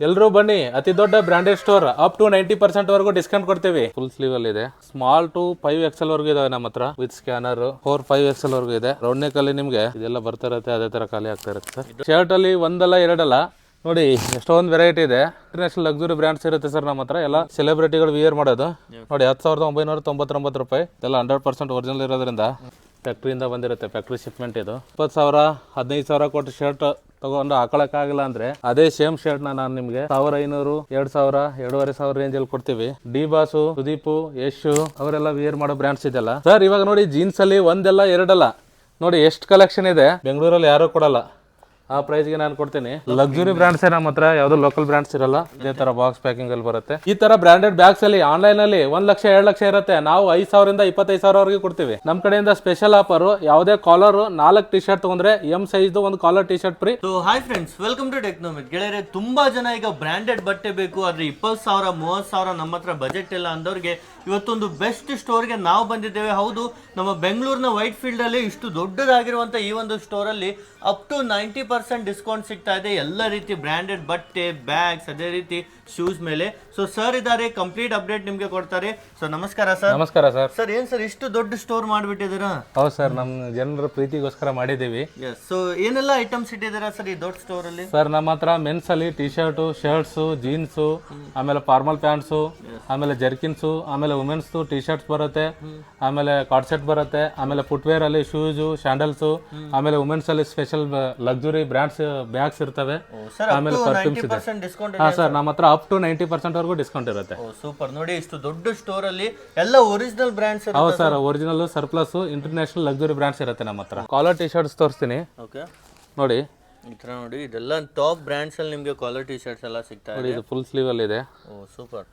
ಎಲ್ಲರೂ ಬನ್ನಿ, ಅತಿ ದೊಡ್ಡ ಬ್ರಾಂಡೆಡ್ ಸ್ಟೋರ್, ಅಪ್ ಟು 90% ವರೆಗೂ ಡಿಸ್ಕೌಂಟ್ ಕೊಡ್ತೀವಿ. ಫುಲ್ ಸ್ಲೀವ್ ಅಲ್ಲಿ ಇದೆ, ಸ್ಮಾಲ್ ಟು 5XL ವರೆಗೂ ಇದಾವೆ ನಮ್ಮ ಹತ್ರ. ವಿತ್ ಸ್ಕ್ಯಾನರ್ 4-5XL ವರೆಗೂ ಇದೆ. ರೌಂಡ್ ನೆಕ್ ಅಲ್ಲಿ ನಿಮ್ಗೆ ಇದೆಲ್ಲ ಬರ್ತಾ ಇರುತ್ತೆ, ಅದೇ ತರ ಖಾಲಿ ಆಗ್ತಾ ಇರುತ್ತೆ ಸರ್. ಶರ್ಟ್ ಅಲ್ಲಿ ಒಂದಲ್ಲ ಎರಡಲ್ಲ ನೋಡಿ, ಎಷ್ಟೊಂದು ವೆರೈಟಿ ಇದೆ. ಇಂಟರ್ನ್ಯಾಷನಲ್ ಲಕ್ಸುರಿ ಬ್ರಾಂಡ್ಸ್ ಇರುತ್ತೆ ಸರ್ ನಮ್ಮ ಹತ್ರ. ಎಲ್ಲ ಸೆಲೆಬ್ರಿಟಿಗಳು ವಿಯರ್ ಮಾಡೋದು ನೋಡಿ. 10,999 ರೂಪಾಯಿ. ಎಲ್ಲ 100% ಒರಿಜಿನಲ್ ಇರೋದ್ರಿಂದ ಫ್ಯಾಕ್ಟ್ರಿಯಿಂದ ಬಂದಿರುತ್ತೆ, ಫ್ಯಾಕ್ಟ್ರಿ ಶಿಪ್ಮೆಂಟ್ ಇದು. 20,000 15,000 ಕೊಟ್ಟು ಶರ್ಟ್ ತಗೊಂಡು ಹಾಕೊಳಕ್ಕಾಗಿಲ್ಲ ಅಂದ್ರೆ ಅದೇ ಸೇಮ್ ಶರ್ಟ್ ನಾನು ನಿಮ್ಗೆ 1,500 2,000 2,500 ರೇಂಜ್ ಅಲ್ಲಿ ಕೊಡ್ತೀವಿ. ಡಿ ಬಾಸು, ಸುದೀಪ್, ಯಶ್ ಅವರೆಲ್ಲ ವಿಯರ್ ಮಾಡೋ ಬ್ರಾಂಡ್ಸ್ ಇದೆಲ್ಲ ಸರ್. ಇವಾಗ ನೋಡಿ, ಜೀನ್ಸ್ ಅಲ್ಲಿ ಒಂದೆಲ್ಲ ಎರಡಲ್ಲ ನೋಡಿ, ಎಷ್ಟು ಕಲೆಕ್ಷನ್ ಇದೆ. ಬೆಂಗಳೂರಲ್ಲಿ ಯಾರು ಕೊಡಲ್ಲ ಆ ಪ್ರೈಸ್ಗೆ ನಾನು ಕೊಡ್ತೀನಿ. ಲಕ್ಸುರಿ ಬ್ರಾಂಡ್ಸ್ ನಮ್ಮ ಹತ್ರ, ಯಾವ್ದು ಲೋಕಲ್ ಬ್ರಾಂಡ್ಸ್ ಇರಲ್ಲ. ಇದೇ ತರ ಬಾಕ್ಸ್ ಪ್ಯಾಕಿಂಗ್ ಅಲ್ಲಿ ಬರುತ್ತೆ. ಈ ತರ ಬ್ರಾಂಡೆಡ್ ಬ್ಯಾಗ್ಸ್ ಅಲ್ಲಿ ಆನ್ಲೈನ್ ಅಲ್ಲಿ 1 ಲಕ್ಷ 2 ಲಕ್ಷ ಇರುತ್ತೆ. ನಾವು 5,000 ಇಂದ 25,000 ವರೆಗೆ ಕೊಡ್ತೀವಿ. ನಮ್ ಕಡೆಯಿಂದ ಸ್ಪೆಷಲ್ ಆಫರ್, ಯಾವುದೇ ಕಾಲರ್ 4 ಟಿ ಶರ್ಟ್ ತಗೊಂಡ್ರೆ ಎಂ ಸೈಜ್ ಒಂದು collar T shirt free. So hi friends, welcome to Technomic. ಗೆಳೆಯರೆ, ತುಂಬಾ ಜನ ಈಗ ಬ್ರಾಂಡೆಡ್ ಬಟ್ಟೆ ಬೇಕು ಆದ್ರೆ 20,000 30,000 ನಮ್ಮ ಹತ್ರ ಬಜೆಟ್ ಇಲ್ಲ ಅಂದವ್ರಿಗೆ ಇವತ್ತೊಂದು ಬೆಸ್ಟ್ ಸ್ಟೋರ್ಗೆ ನಾವು ಬಂದಿದ್ದೇವೆ. ಹೌದು, ನಮ್ಮ ಬೆಂಗಳೂರಿನ ವೈಟ್ ಫೀಲ್ಡ್ ಅಲ್ಲಿ ಇಷ್ಟು ದೊಡ್ಡದಾಗಿರುವಂತ ಈ ಒಂದು ಸ್ಟೋರ್ ಅಲ್ಲಿ ಅಪ್ ಟು 90% ಡಿಸ್ಕೌಂಟ್ ಸಿಗ್ತಾ ಇದೆ. ಎಲ್ಲ ರೀತಿ ಬ್ರಾಂಡೆಡ್ ಬಟ್ಟೆ, ಬ್ಯಾಗ್ಸ್, ಅದೇ ರೀತಿ ಶೂಸ್ ಮೇಲೆ. ಸೊ ಸರ್ ಇದಾರೆ, ಕಂಪ್ಲೀಟ್ ಅಪ್ಡೇಟ್ ನಿಮ್ಗೆ ಕೊಡ್ತಾರೆ. ಸೊ ನಮಸ್ಕಾರ ಸರ್. ನಮಸ್ಕಾರ ಸರ್. ಸರ್ ಏನ್ ಸರ್ ಇಷ್ಟು ದೊಡ್ಡ ಸ್ಟೋರ್ ಮಾಡ್ಬಿಟ್ಟಿದ್ದೀರಾ? ಹೌದು ಸರ್, ನಮ್ಮ ಜನರ ಪ್ರೀತಿಗೋಸ್ಕರ ಮಾಡಿದ್ದೀವಿ. ಸೊ ಏನೆಲ್ಲ ಐಟಮ್ಸ್ ಇಟ್ಟಿದ್ದೀರಾ ಸರ್ ಈ ದೊಡ್ಡ ಸ್ಟೋರ್ ಅಲ್ಲಿ? ಸರ್ ನಮ್ಮ ಹತ್ರ ಮೆನ್ಸ್ ಅಲ್ಲಿ ಟಿ ಶರ್ಟ್, ಶರ್ಟ್ಸ್, ಜೀನ್ಸ್, ಆಮೇಲೆ ಫಾರ್ಮಲ್ ಪ್ಯಾಂಟ್ಸ್, ಆಮೇಲೆ ಜರ್ಕಿನ್ಸ್, ಆಮೇಲೆ ವುಮೆನ್ಸ್ ಟಿ ಶರ್ಟ್ಸ್ ಬರುತ್ತೆ, ಆಮೇಲೆ ಕಾರ್ಡ್ ಸೆಟ್ ಬರುತ್ತೆ, ಆಮೇಲೆ ಫುಟ್ವೇರ್ ಅಲ್ಲಿ ಶೂಸ್, ಸ್ಯಾಂಡಲ್ಸ್, ಆಮೇಲೆ ವುಮೆನ್ಸ್ ಅಲ್ಲಿ ಸ್ಪೆಷಲ್ ಲಕ್ಸುರಿ ಬ್ರಾಂಡ್ಸ್ ಬ್ಯಾಗ್ಸ್ ಇರ್ತವೆ, ಆಮೇಲೆ ಪರ್ಫ್ಯೂಮ್ಸ್ ಇದೆ. ಹಾ ಸರ್, ನಮ್ಮ ಹತ್ರ ಅಪ್ ಟು 90% ವರೆಗೂ ಡಿಸ್ಕೌಂಟ್ ಇರುತ್ತೆ. ಸೂಪರ್. ನೋಡಿ, ಇಷ್ಟು ದೊಡ್ಡ ಸ್ಟೋರ್ ಅಲ್ಲಿ ಎಲ್ಲ ಒರಿಜಿನಲ್ ಬ್ರಾಂಡ್ಸ್. ಹೌದು sir, original, surplus, international luxury brands ಇರುತ್ತೆ ನಮ್ಮ ಹತ್ರ. ಕಾಲರ್ ಟಿ ಶರ್ಟ್ಸ್ ತೋರಿಸ್ತೀನಿ ನೋಡಿ. ಈ ತರ ನೋಡಿ, ಇದೆಲ್ಲ ಟಾಪ್ ಬ್ರಾಂಡ್ಸ್ ಅಲ್ಲಿ ನಿಮಗೆ ಕಾಲರ್ ಟಿ ಶರ್ಟ್ಸ್ ಎಲ್ಲ ಸಿಗ್ತಾ ಇದೆ. ಇದು ಫುಲ್ ಸ್ಲೀವ್ ಅಲ್ಲಿ ಇದೆ. ಸೂಪರ್.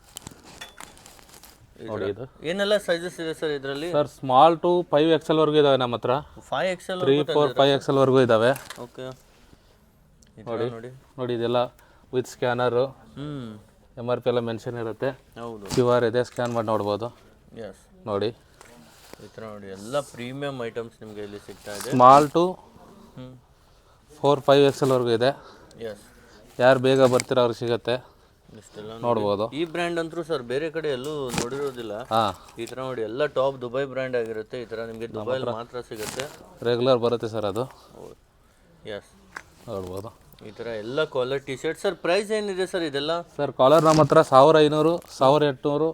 ಏನೆಲ್ಲ ಸೈಜಸ್ ಇದೆ ಸರ್ ಇದರಲ್ಲಿ? ಸರ್ ಸ್ಮಾಲ್ ಟು 5XL ವರೆಗೂ ಇದಾವೆ ನಮ್ಮ ಹತ್ರ. 5XL 3, 4, 5XL ವರೆಗೂ ಇದಾವೆ. ಓಕೆ. ನೋಡಿ ನೋಡಿ, ಇದೆಲ್ಲ ವಿತ್ ಸ್ಕ್ಯಾನರ್, MRP ಎಲ್ಲ ಮೆನ್ಷನ್ ಇರುತ್ತೆ. ಹೌದು, QR ಇದೆ, ಸ್ಕ್ಯಾನ್ ಮಾಡಿ ನೋಡ್ಬೋದು. ಎಸ್ ನೋಡಿ, ಈ ಥರ ನೋಡಿ, ಎಲ್ಲ ಪ್ರೀಮಿಯಂ ಐಟಮ್ಸ್ ನಿಮಗೆ ಇಲ್ಲಿ ಸಿಗ್ತಾ ಇದೆ. ಸ್ಮಾಲ್ ಟು 4-5XL ವರೆಗೂ ಇದೆ. ಎಸ್, ಯಾರು ಬೇಗ ಬರ್ತೀರ ಅವ್ರಿಗೆ ಸಿಗುತ್ತೆ, ಇಷ್ಟೆಲ್ಲ ನೋಡ್ಬೋದು. ಈ ಬ್ರ್ಯಾಂಡ್ ಅಂತೂ ಸರ್ ಬೇರೆ ಕಡೆ ಎಲ್ಲೂ ನೋಡಿರೋದಿಲ್ಲ. ಈ ಥರ ನೋಡಿ, ಎಲ್ಲ ಟಾಪ್ ದುಬೈ ಬ್ರ್ಯಾಂಡ್ ಆಗಿರುತ್ತೆ. ಈ ಥರ ನಿಮಗೆ ದುಬೈಲಿ ಮಾತ್ರ ಸಿಗುತ್ತೆ. ರೆಗ್ಯುಲರ್ ಬರುತ್ತೆ ಸರ್ ಅದು. ಎಸ್, ನೋಡ್ಬೋದು. ಈ ಥರ ಎಲ್ಲ collar T shirt. Sir price ಏನಿದೆ ಸರ್ ಇದೆಲ್ಲ? ಸರ್ ಕಾಲರ್ ನಮ್ಮ ಹತ್ರ 1,500, 1,800,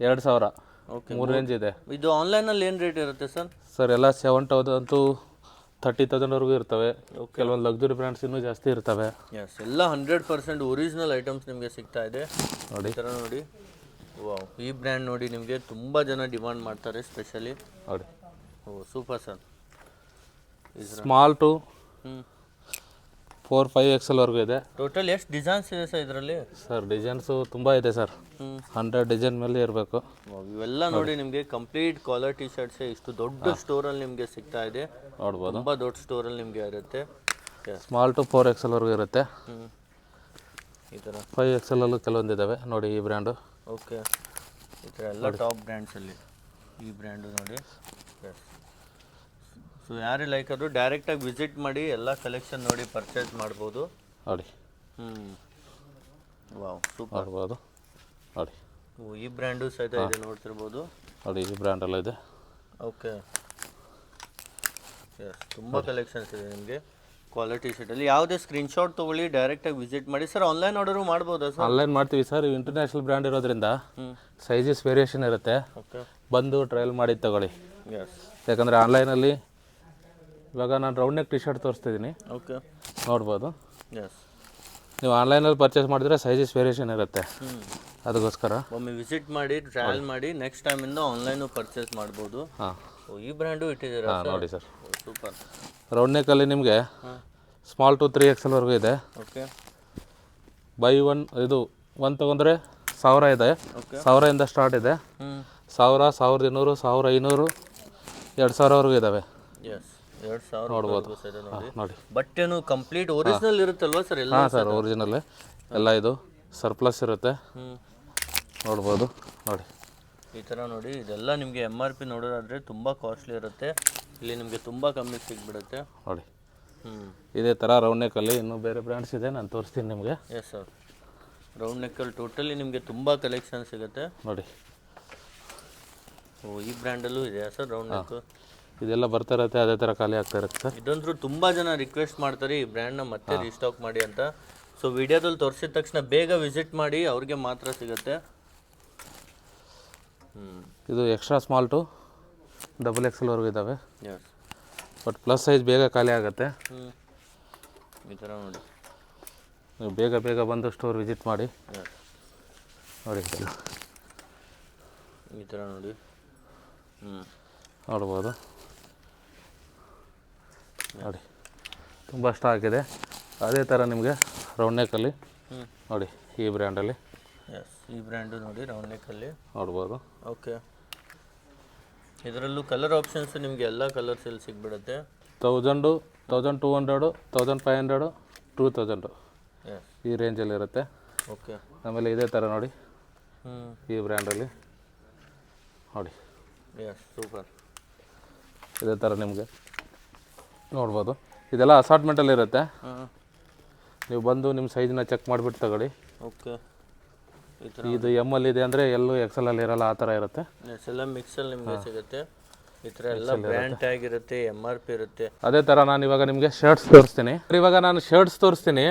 2,000 ಓಕೆ, 3 ರೇಂಜ್ ಇದೆ. ಇದು ಆನ್ಲೈನಲ್ಲಿ ಏನು ರೇಟ್ ಇರುತ್ತೆ ಸರ್? ಸರ್ ಎಲ್ಲ 7,000 30,000 ವರೆಗೂ ಇರ್ತವೆ. ಕೆಲವೊಂದು ಲಕ್ಸುರಿ ಬ್ರ್ಯಾಂಡ್ಸ್ ಇನ್ನೂ ಜಾಸ್ತಿ ಇರ್ತವೆ. ಎಸ್, ಎಲ್ಲ 100% ಒರಿಜಿನಲ್ ಐಟಮ್ಸ್ ನಿಮಗೆ ಸಿಗ್ತಾ ಇದೆ. ನೋಡಿ, ಈ ಥರ ನೋಡಿ. ವಾವ್, ಈ ಬ್ರ್ಯಾಂಡ್ ನೋಡಿ ನಿಮಗೆ ತುಂಬ ಜನ ಡಿಮಾಂಡ್ ಮಾಡ್ತಾರೆ ಸ್ಪೆಷಲಿ. ನೋಡಿ, super sir. Small to 4-5XL ವರೆಗೂ ಇದೆ. ಟೋಟಲ್ ಎಷ್ಟು ಡಿಸೈನ್ಸ್ ಇದೆ ಸರ್ ಇದರಲ್ಲಿ? ಸರ್ ಡಿಸೈನ್ಸು ತುಂಬ ಇದೆ ಸರ್. 100 ಡಿಸೈನ್ ಮೇಲೆ ಇರಬೇಕು. ಇವೆಲ್ಲ ನೋಡಿ ನಿಮಗೆ ಕಂಪ್ಲೀಟ್ ಕಾಲರ್ ಟಿ ಶರ್ಟ್ಸ್ ಇಷ್ಟು ದೊಡ್ಡ ಸ್ಟೋರಲ್ಲಿ ನಿಮಗೆ ಸಿಗ್ತಾ ಇದೆ. ನೋಡ್ಬೋದು, ತುಂಬ ದೊಡ್ಡ ಸ್ಟೋರಲ್ಲಿ ನಿಮಗೆ ಇರುತ್ತೆ. ಸ್ಮಾಲ್ ಟು 4XL ವರೆಗೂ ಇರುತ್ತೆ. ಈ ಥರ 5XL ಅಲ್ಲೂ ಕೆಲವೊಂದು ಇದ್ದಾವೆ ನೋಡಿ, ಈ ಬ್ರ್ಯಾಂಡು. ಓಕೆ, ಈ ಥರ ಎಲ್ಲ ಟಾಪ್ ಬ್ರ್ಯಾಂಡ್ಸಲ್ಲಿ ಈ ಬ್ರ್ಯಾಂಡು ನೋಡಿ. ಸೊ ಯಾರು ಲೈಕ್ ಅದು ಡೈರೆಕ್ಟಾಗಿ ವಿಸಿಟ್ ಮಾಡಿ ಎಲ್ಲ ಕಲೆಕ್ಷನ್ ನೋಡಿ ಪರ್ಚೇಸ್ ಮಾಡ್ಬೋದು. ನೋಡಿ, ವಾವ್, ಸೂಪರ್. ನೋಡ್ಬೋದು ನೋಡಿ. ಈ ಬ್ರ್ಯಾಂಡು ಸಹಿತ ಇದೆ, ನೋಡ್ತಿರ್ಬೋದು ನೋಡಿ, ಈ ಬ್ರ್ಯಾಂಡೆಲ್ಲ ಇದೆ. ಓಕೆ, ಎಸ್, ತುಂಬ ಕಲೆಕ್ಷನ್ಸ್ ಇದೆ ನಿಮಗೆ ಕ್ವಾಲಿಟಿ ಶರ್ಟಲ್ಲಿ. ಯಾವುದೇ ಸ್ಕ್ರೀನ್ಶಾಟ್ ತೊಗೊಳ್ಳಿ, ಡೈರೆಕ್ಟಾಗಿ ವಿಸಿಟ್ ಮಾಡಿ. ಸರ್ ಆನ್ಲೈನ್ ಆರ್ಡರು ಮಾಡ್ಬೋದಾ ಸರ್? ಆನ್ಲೈನ್ ಮಾಡ್ತೀವಿ ಸರ್. ಇಂಟರ್ನ್ಯಾಷನಲ್ ಬ್ರ್ಯಾಂಡ್ ಇರೋದ್ರಿಂದ ಸೈಜಸ್ ವೇರಿಯೇಷನ್ ಇರುತ್ತೆ. ಓಕೆ, ಬಂದು ಟ್ರಯಲ್ ಮಾಡಿ ತಗೊಳ್ಳಿ. ಎಸ್, ಯಾಕಂದರೆ ಆನ್ಲೈನಲ್ಲಿ ಇವಾಗ ನಾನು ರೌಂಡ್ ನೆಕ್ ಟಿ ಶರ್ಟ್ ತೋರಿಸ್ತಿದ್ದೀನಿ, ಓಕೆ, ನೋಡ್ಬೋದು. ಎಸ್, ನೀವು ಆನ್ಲೈನಲ್ಲಿ ಪರ್ಚೇಸ್ ಮಾಡಿದ್ರೆ ಸೈಜಸ್ ವೇರಿಯೇಷನ್ ಇರುತ್ತೆ, ಅದಕ್ಕೋಸ್ಕರ ಒಮ್ಮೆ ವಿಸಿಟ್ ಮಾಡಿ ಟ್ರಯಲ್ ಮಾಡಿ ನೆಕ್ಸ್ಟ್ ಟೈಮಿಂದ ಆನ್ಲೈನು ಪರ್ಚೇಸ್ ಮಾಡ್ಬೋದು. ಹಾಂ, ಈ ಬ್ರ್ಯಾಂಡು ಇಟ್ಟಿದ್ದೀರಾ? ನೋಡಿ ಸರ್, ಸೂಪರ್. ರೌಂಡ್ ನೆಕ್ಕಲ್ಲಿ ನಿಮಗೆ ಸ್ಮಾಲ್ ಟು 3XL ವರೆಗೂ ಇದೆ. ಓಕೆ, ಬೈ ಒನ್ ಇದು ಒಂದು ತೊಗೊಂಡ್ರೆ 1,000 ಇದೆ. 1,000ಇಂದ ಸ್ಟಾರ್ಟ್ ಇದೆ. 1,000, 1,200, 1,500, 2,000 ವರೆಗೂ ಇದ್ದಾವೆ. ಎಸ್, 2,000 ನೋಡ್ಬೋದು. ನೋಡಿ. ನೋಡಿ, ಬಟ್ಟೆನು ಕಂಪ್ಲೀಟ್ ಒರಿಜಿನಲ್ ಇರುತ್ತಲ್ವಾ ಸರ್ ಎಲ್ಲ? ಹಾಂ ಸರ್, ಒರಿಜಿನಲ್ಲೇ ಎಲ್ಲ. ಇದು ಸರ್ಪ್ಲಸ್ ಇರುತ್ತೆ, ನೋಡ್ಬೋದು. ನೋಡಿ, ಈ ಥರ ನೋಡಿ, ಇದೆಲ್ಲ ನಿಮಗೆ MRP ನೋಡೋದಾದರೆ ತುಂಬ ಕಾಸ್ಟ್ಲಿ ಇರುತ್ತೆ. ಇಲ್ಲಿ ನಿಮಗೆ ತುಂಬ ಕಮ್ಮಿ ಸಿಗ್ಬಿಡುತ್ತೆ ನೋಡಿ. ಇದೇ ಥರ ರೌಂಡ್ ನೆಕ್ಕಲ್ಲಿ ಇನ್ನೂ ಬೇರೆ ಬ್ರ್ಯಾಂಡ್ಸ್ ಇದೆ, ನಾನು ತೋರಿಸ್ತೀನಿ ನಿಮಗೆ. Yes sir. ರೌಂಡ್ ನೆಕ್ಕಲ್ಲಿ ಟೋಟಲಿ ನಿಮಗೆ ತುಂಬ ಕಲೆಕ್ಷನ್ ಸಿಗುತ್ತೆ ನೋಡಿ. ಓ ಈ ಬ್ರ್ಯಾಂಡಲ್ಲೂ ಇದೆಯಾ ಸರ್ ರೌಂಡ್ ನೆಕ್? ಇದೆಲ್ಲ ಬರ್ತಾ ಇರುತ್ತೆ, ಅದೇ ಥರ ಖಾಲಿ ಆಗ್ತಾ ಇರುತ್ತೆ ಸರ್. ಇದಂತೂ ತುಂಬ ಜನ ರಿಕ್ವೆಸ್ಟ್ ಮಾಡ್ತಾರೆ ಈ ಬ್ರ್ಯಾಂಡ್ನ ಮತ್ತೆ ರೀಸ್ಟಾಕ್ ಮಾಡಿ ಅಂತ. ಸೊ ವಿಡಿಯೋದಲ್ಲಿ ತೋರಿಸಿದ ತಕ್ಷಣ ಬೇಗ ವಿಸಿಟ್ ಮಾಡಿ, ಅವ್ರಿಗೆ ಮಾತ್ರ ಸಿಗುತ್ತೆ. ಇದು ಎಕ್ಸ್ಟ್ರಾ ಸ್ಮಾಲ್ ಟು XXL ವರೆಗೂ ಇದ್ದಾವೆ. ಎಸ್. ಬಟ್ ಪ್ಲಸ್ ಸೈಜ್ ಬೇಗ ಖಾಲಿ ಆಗುತ್ತೆ. ಈ ಥರ ನೋಡಿ, ನೀವು ಬೇಗ ಬೇಗ ಬಂದು ಸ್ಟೋರ್ ವಿಸಿಟ್ ಮಾಡಿ. ನೋಡಿ ಈ ಥರ ನೋಡಿ. ನೋಡ್ಬೋದು ನೋಡಿ, ತುಂಬ ಸ್ಟಾಕ್ ಇದೆ. ಅದೇ ಥರ ನಿಮಗೆ ರೌಂಡ್ ನೆಕ್ಕಲ್ಲಿ ನೋಡಿ, ಈ ಬ್ರ್ಯಾಂಡಲ್ಲಿ. ಎಸ್, ಈ ಬ್ರ್ಯಾಂಡು ನೋಡಿ ರೌಂಡ್ ನೆಕ್ಕಲ್ಲಿ ನೋಡ್ಬೋದು. ಓಕೆ, ಇದರಲ್ಲೂ ಕಲರ್ ಆಪ್ಷನ್ಸ್ ನಿಮಗೆ ಎಲ್ಲ ಕಲರ್ಸ್ ಇಲ್ಲಿ ಸಿಗ್ಬಿಡುತ್ತೆ. 1000, 1200, 1500, 2000 ಎಸ್, ಈ ರೇಂಜಲ್ಲಿರುತ್ತೆ. ಓಕೆ. ಆಮೇಲೆ ಇದೇ ಥರ ನೋಡಿ, ಈ ಬ್ರ್ಯಾಂಡಲ್ಲಿ ನೋಡಿ. Yes, super. ಇದೇ ಥರ ನಿಮಗೆ ನೋಡ್ಬೋದು. ಇದೆಲ್ಲ ಅಸಾರ್ಟ್ಮೆಂಟಲ್ಲಿ ಇರುತ್ತೆ. ನೀವು ಬಂದು ನಿಮ್ಮ ಸೈಜನ್ನ ಚೆಕ್ ಮಾಡಿಬಿಟ್ಟು ತಗೊಳ್ಳಿ. ಓಕೆ. ಈ ಥರ ಇದು ಎಮ್ಮಲ್ಲಿ ಇದೆ ಅಂದರೆ ಎಲ್ಲೂ XL ಅಲ್ಲಿ ಇರಲ್ಲ, ಆ ಥರ ಇರುತ್ತೆ. ಎಸ್, ಎಲ್ಲ ಮಿಕ್ಸಲ್ಲಿ ನಿಮಗೆ ಸಿಗುತ್ತೆ. ಈ ಥರ ಎಲ್ಲ ಬ್ರ್ಯಾಂಡ್ ಟ್ಯಾಗ್ ಇರುತ್ತೆ, MRP ಇರುತ್ತೆ. ಅದೇ ಥರ ನಾನು ಇವಾಗ ನಿಮಗೆ ಶರ್ಟ್ಸ್ ತೋರಿಸ್ತೀನಿ. ಇವಾಗ ನಾನು ಶರ್ಟ್ಸ್ ತೋರಿಸ್ತೀನಿ.